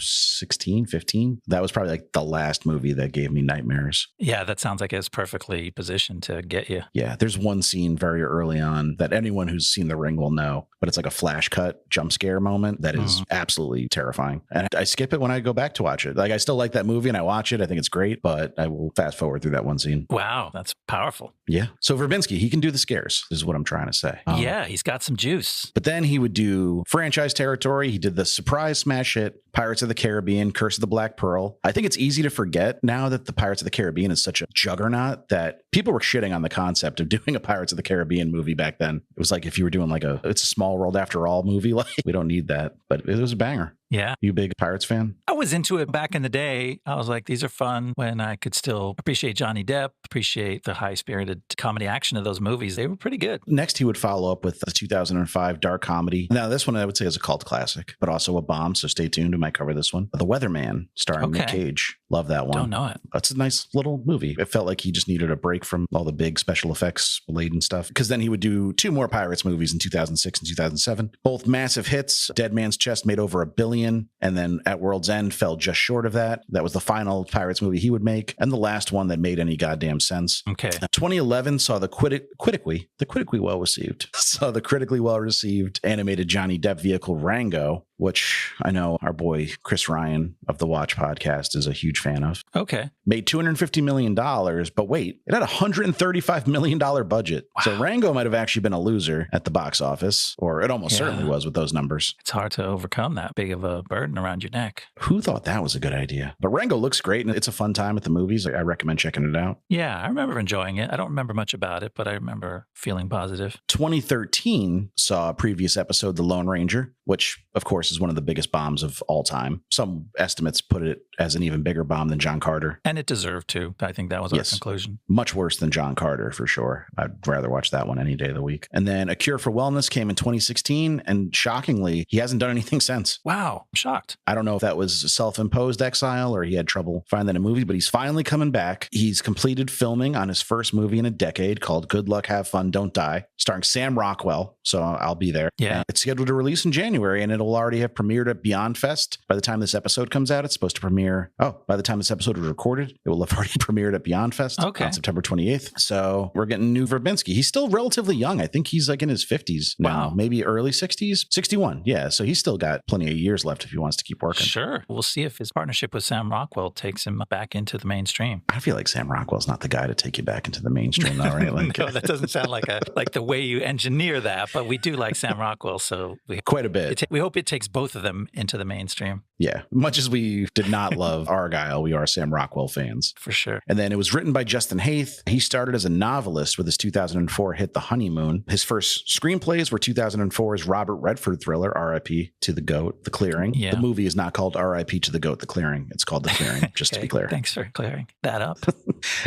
16, 15. That was probably like the last movie that gave me nightmares. Yeah, that sounds like it's perfectly positioned to get you. Yeah, there's one scene very early on that anyone who's seen The Ring will know, but it's like a flash cut jump scare moment that is absolutely terrifying. And I skip it when I go back to watch it. Like, I still like that movie and I watch it. I think it's great, but I will fast forward through that one scene. Wow, that's powerful. Yeah. So Verbinski, he can do the scares, is what I'm trying to say. Yeah, he's got some juice. But then he would do franchise territory. He did the surprise smash hit, Pirates of the Caribbean, Curse of the Black Pearl. I think it's easy to forget now that the Pirates of the Caribbean is such a juggernaut that people were shitting on the concept of doing a Pirates of the Caribbean movie back then. It was like if you were doing like it's a Small World After All movie. Like, we don't need that, but it was a banger. Yeah. You a big Pirates fan? I was into it back in the day. I was like, these are fun, when I could still appreciate Johnny Depp, appreciate the high-spirited comedy action of those movies. They were pretty good. Next, he would follow up with the 2005 dark comedy. Now, this one I would say is a cult classic, but also a bomb, so stay tuned. We might cover this one. The Weatherman, starring Nick Cage. Love that one. Don't know it. That's a nice little movie. It felt like he just needed a break from all the big special effects laden stuff, because then he would do 2 more Pirates movies in 2006 and 2007. Both massive hits. Dead Man's Chest made over $1 billion, and then At World's End fell just short of that. That was the final Pirates movie he would make, and the last one that made any goddamn sense. Okay. 2011 saw the critically well received animated Johnny Depp vehicle Rango, which I know our boy Chris Ryan of the Watch podcast is a huge fan of. Okay. Made $250 million, but wait, it had a $135 million budget. Wow. So Rango might have actually been a loser at the box office, or it almost certainly was with those numbers. It's hard to overcome that big of a burden around your neck. Who thought that was a good idea? But Rango looks great, and it's a fun time at the movies. I recommend checking it out. Yeah, I remember enjoying it. I don't remember much about it, but I remember feeling positive. 2013 saw a previous episode, The Lone Ranger, which, of course, is one of the biggest bombs of all time. Some estimates put it as an even bigger bomb than John Carter. And it deserved to. I think that was our conclusion. Much worse than John Carter, for sure. I'd rather watch that one any day of the week. And then A Cure for Wellness came in 2016, and shockingly, he hasn't done anything since. Wow, I'm shocked. I don't know if that was self-imposed exile or he had trouble finding a movie, but he's finally coming back. He's completed filming on his first movie in a decade called Good Luck, Have Fun, Don't Die, starring Sam Rockwell. So I'll be there. Yeah. It's scheduled to release in January, and it'll already have premiered at Beyond Fest. By the time this episode comes out, it's supposed to premiere. By the time this episode was recorded, it will have already premiered at Beyond Fest on September 28th. So we're getting new Verbinski. He's still relatively young. I think he's like in his 50s now, maybe early 60s, 61. Yeah. So he's still got plenty of years left if he wants to keep working. Sure. We'll see if his partnership with Sam Rockwell takes him back into the mainstream. I feel like Sam Rockwell's not the guy to take you back into the mainstream, though, right? Like, no, that doesn't sound like the way you engineer that, but we do like Sam Rockwell, so quite a bit. We hope it takes both of them into the mainstream. Yeah. Much as we did not love Argyle, we are Sam Rockwell fans. For sure. And then it was written by Justin Haith. He started as a novelist with his 2004 hit The Honeymoon. His first screenplays were 2004's Robert Redford thriller, R.I.P. to the Goat, The Clearing. Yeah. The movie is not called R.I.P. to the Goat, The Clearing. It's called The Clearing, just to be clear. Thanks for clearing that up.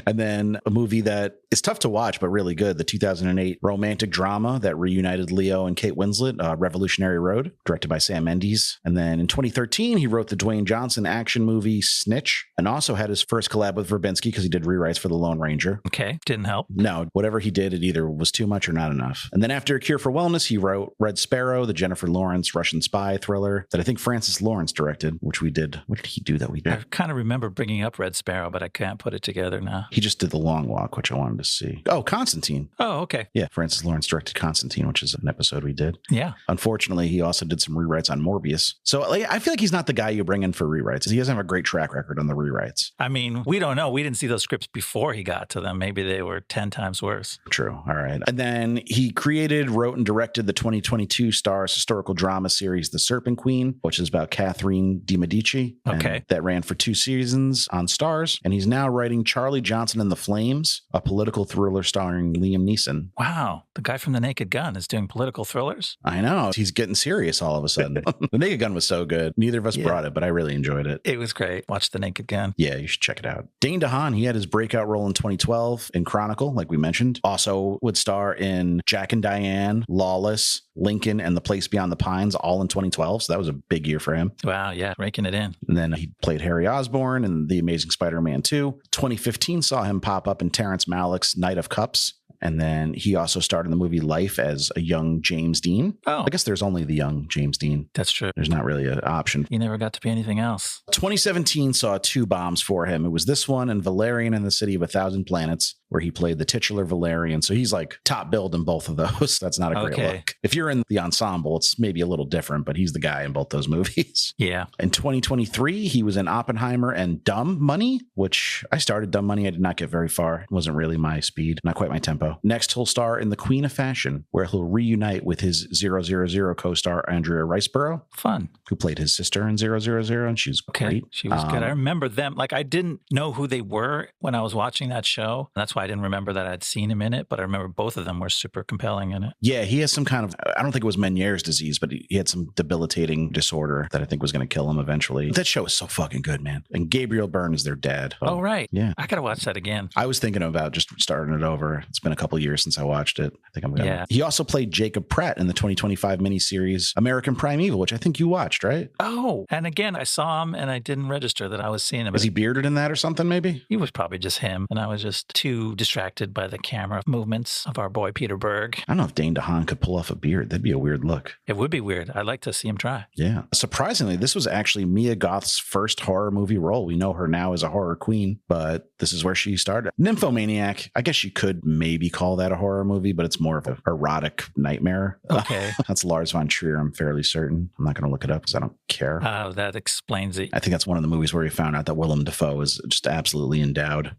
And then a movie that is tough to watch, but really good, the 2008 romantic drama that reunited Leo and Kate Winslet, Revolutionary Road, directed by Sam Mendes. And then in 2013, he wrote the Dwayne Johnson action movie Snitch, and also had his first collab with Verbinski because he did rewrites for The Lone Ranger. Okay, didn't help. No, whatever he did, it either was too much or not enough. And then after A Cure for Wellness, he wrote Red Sparrow, the Jennifer Lawrence Russian spy thriller that I think Francis Lawrence directed, which we did. What did he do that we did? I kind of remember bringing up Red Sparrow, but I can't put it together now. He just did The Long Walk, which I wanted to see. Oh, Constantine. Oh, okay. Yeah, Francis Lawrence directed Constantine, which is an episode we did. Yeah. Unfortunately, he also did some rewrites on Morbius. So I feel like he's not the guy you bring in for rewrites. He doesn't have a great track record on the rewrites. I mean, we don't know. We didn't see those scripts before he got to them. Maybe they were 10 times worse. True. All right. And then he created, wrote, and directed the 2022 Starz historical drama series The Serpent Queen, which is about Catherine de Medici. Okay. That ran for 2 seasons on Starz. And he's now writing Charlie Johnson and the Flames, a political thriller starring Liam Neeson. Wow. The guy from The Naked Gun is doing political thrillers? I know. He's getting serious all of a sudden. The Naked Gun was so good. Neither of us brought it, but I really enjoyed it. It was great. Watch The Naked Gun. Yeah, you should check it out. Dane DeHaan, he had his breakout role in 2012 in Chronicle, like we mentioned. Also would star in Jack and Diane, Lawless, Lincoln, and The Place Beyond the Pines, all in 2012. So that was a big year for him. Wow, yeah, raking it in. And then he played Harry Osborn in The Amazing Spider-Man 2. 2015 saw him pop up in Terrence Malick's Knight of Cups. And then he also starred in the movie Life as a young James Dean. Oh. I guess there's only the young James Dean. That's true. There's not really an option. He never got to be anything else. 2017 saw 2 bombs for him. It was this one and Valerian and the City of a Thousand Planets, where he played the titular Valerian. So he's like top billed in both of those. That's not a great look. If you're in the ensemble, it's maybe a little different, but he's the guy in both those movies. Yeah. In 2023, he was in Oppenheimer and Dumb Money, which I started Dumb Money. I did not get very far. It wasn't really my speed, not quite my tempo. Next, he'll star in The Queen of Fashion, where he'll reunite with his 000 co-star Andrea Riceborough. Fun. Who played his sister in 000, and she's great. She was good. I remember them. Like, I didn't know who they were when I was watching that show. That's why I didn't remember that I'd seen him in it, but I remember both of them were super compelling in it. Yeah, he has some kind of, I don't think it was Meniere's disease, but he had some debilitating disorder that I think was going to kill him eventually. That show is so fucking good, man. And Gabriel Byrne is their dad. Oh, right. Yeah. I got to watch that again. I was thinking about just starting it over. It's been a couple years since I watched it. I think I'm going to. Yeah. He also played Jacob Pratt in the 2025 miniseries American Primeval, which I think you watched, right? Oh, and again, I saw him and I didn't register that I was seeing him. Was he bearded in that or something, maybe? He was probably just him, and I was just too distracted by the camera movements of our boy Peter Berg. I don't know if Dane DeHaan could pull off a beard. That'd be a weird look. It would be weird. I'd like to see him try. Yeah. Surprisingly, this was actually Mia Goth's first horror movie role. We know her now as a horror queen, but this is where she started. Nymphomaniac, I guess you could maybe call that a horror movie, but it's more of an erotic nightmare. Okay. That's Lars von Trier, I'm fairly certain. I'm not going to look it up because I don't care. Oh, that explains it. I think that's one of the movies where we found out that Willem Dafoe is just absolutely endowed.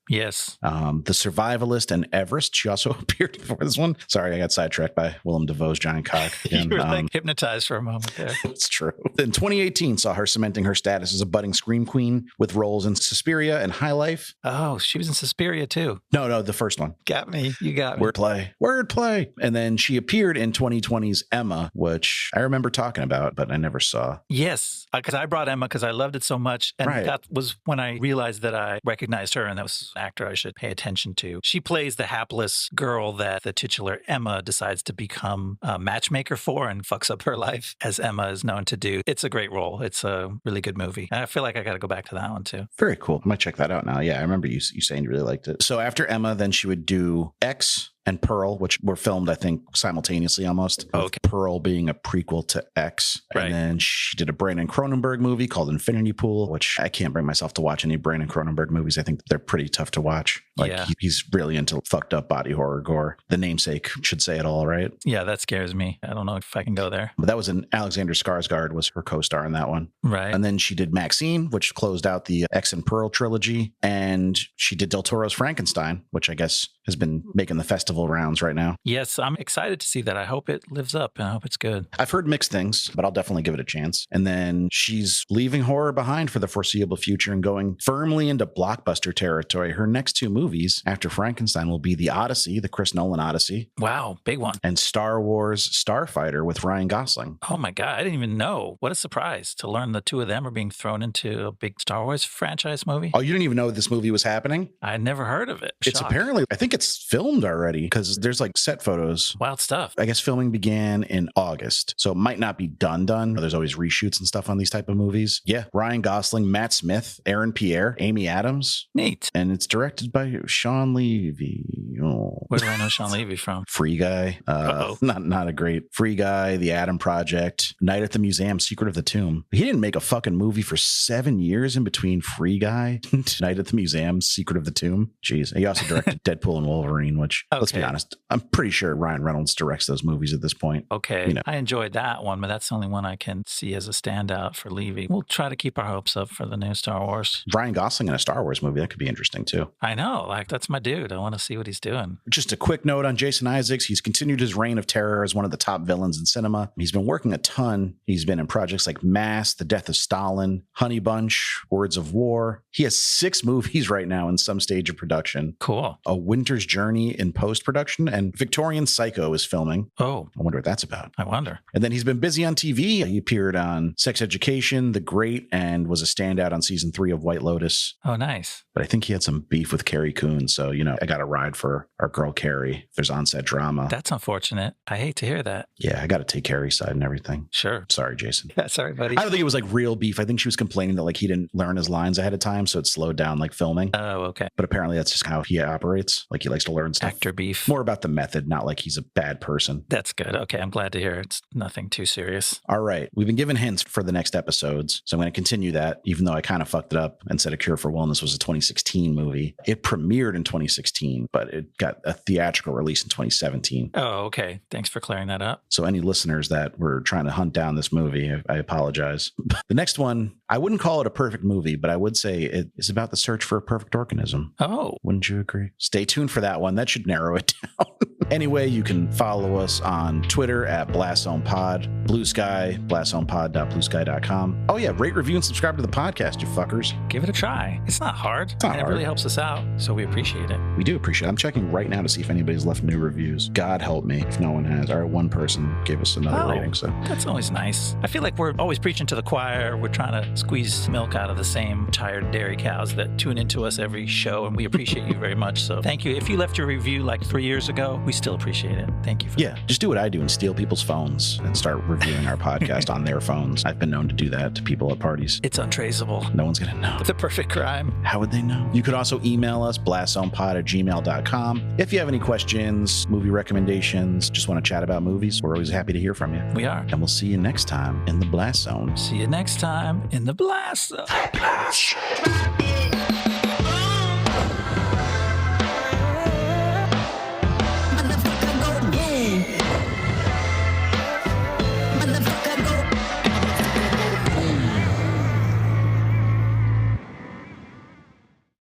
Yes. The Survivalist and Everest. She also appeared before this one. Sorry, I got sidetracked by Willem Dafoe's giant cock. You were like hypnotized for a moment there. It's true. In 2018, saw her cementing her status as a budding scream queen with roles in Suspiria and High Life. Oh, she was in Suspiria too. No, the first one. Got me. You got me. Wordplay. And then she appeared in 2020's Emma, which I remember talking about, but I never saw. Yes, because I brought Emma because I loved it so much. And that was when I realized that I recognized her, and that was an actor I should pay attention to. She plays the hapless girl that the titular Emma decides to become a matchmaker for and fucks up her life, as Emma is known to do. It's a great role. It's a really good movie. I feel like I got to go back to that one too. Very cool. I might check that out now. Yeah, I remember you saying you really liked it. So after Emma, then she would do X and Pearl, which were filmed, I think, simultaneously almost. Okay. Pearl being a prequel to X. Right. And then she did a Brandon Cronenberg movie called Infinity Pool, which I can't bring myself to watch any Brandon Cronenberg movies. I think they're pretty tough to watch. Like, he's really into fucked up body horror gore. The namesake should say it all, right? Yeah, that scares me. I don't know if I can go there. But that was Alexander Skarsgård was her co-star in that one. Right. And then she did Maxine, which closed out the X and Pearl trilogy. And she did Del Toro's Frankenstein, which I guess has been making the festival rounds right now. Yes, I'm excited to see that. I hope it lives up and I hope it's good. I've heard mixed things, but I'll definitely give it a chance. And then she's leaving horror behind for the foreseeable future and going firmly into blockbuster territory. Her next two movies after Frankenstein will be The Odyssey, the Chris Nolan Odyssey. Wow, big one. And Star Wars Starfighter with Ryan Gosling. Oh my God, I didn't even know. What a surprise to learn the two of them are being thrown into a big Star Wars franchise movie. Oh, you didn't even know this movie was happening? I'd never heard of it. It's apparently, I think it's filmed already because there's like set photos. Wild stuff. I guess filming began in August, so it might not be done. There's always reshoots and stuff on these type of movies. Yeah, Ryan Gosling, Matt Smith, Aaron Pierre, Amy Adams. Neat. And it's directed by Sean Levy. Oh. Where do I know Sean Levy from? Free Guy. Not a great Free Guy, The Adam Project, Night at the Museum, Secret of the Tomb. He didn't make a fucking movie for 7 years in between Free Guy, Night at the Museum, Secret of the Tomb. Jeez. He also directed Deadpool and Wolverine, which, let's be honest, I'm pretty sure Ryan Reynolds directs those movies at this point. Okay. I enjoyed that one, but that's the only one I can see as a standout for Levy. We'll try to keep our hopes up for the new Star Wars. Ryan Gosling in a Star Wars movie, that could be interesting too. I know. Like, that's my dude. I want to see what he's doing. Just a quick note on Jason Isaacs. He's continued his reign of terror as one of the top villains in cinema. He's been working a ton. He's been in projects like Mass, The Death of Stalin, Honey Bunch, Words of War. He has 6 movies right now in some stage of production. Cool. A Winter's Journey in post-production, and Victorian Psycho is filming. Oh. I wonder what that's about. I wonder. And then he's been busy on TV. He appeared on Sex Education, The Great, and was a standout on season 3 of White Lotus. Oh, nice. But I think he had some beef with Carrie Coon. So, I got to ride for our girl Carrie. There's on-set drama. That's unfortunate. I hate to hear that. Yeah, I got to take Carrie's side and everything. Sure. Sorry, Jason. Yeah, sorry, buddy. I don't think it was like real beef. I think she was complaining that like he didn't learn his lines ahead of time, so it slowed down like filming. Oh, okay. But apparently that's just how he operates. Like he likes to learn stuff. Actor beef. More about the method, not like he's a bad person. That's good. Okay, I'm glad to hear it's nothing too serious. All right. We've been given hints for the next episodes, so I'm going to continue that, even though I kind of fucked it up and said A Cure for Wellness was a 2016 movie. It premiered in 2016, but it got a theatrical release in 2017. Oh, okay. Thanks for clearing that up. So any listeners that were trying to hunt down this movie, I apologize. The next one, I wouldn't call it a perfect movie, but I would say it is about the search for a perfect organism. Oh. Wouldn't you agree? Stay tuned for that one. That should narrow it down. Anyway, you can follow us on Twitter at BlastZonePod, Blue Sky, blastzonepod.bluesky.com. Oh yeah, rate, review, and subscribe to the podcast, you fuckers. Give it a try. It's not hard. It's not and hard. It really helps us out, so we appreciate it. We do appreciate it. I'm checking right now to see if anybody's left new reviews. God help me if no one has. All right, one person gave us another rating. So that's always nice. I feel like we're always preaching to the choir. We're trying to squeeze milk out of the same tired dairy cows that tune into us every show, and we appreciate you very much. So thank you. If you left your review like 3 years ago, we still appreciate it. Thank you for Yeah, just do what I do and steal people's phones and start reviewing our podcast on their phones. I've been known to do that to people at parties. It's untraceable. No one's going to know. The perfect crime. How would they know? You could also email us, blastzonepod@gmail.com. If you have any questions, movie recommendations, just want to chat about movies, we're always happy to hear from you. We are. And we'll see you next time in the Blast Zone. See you next time in the Blast Zone.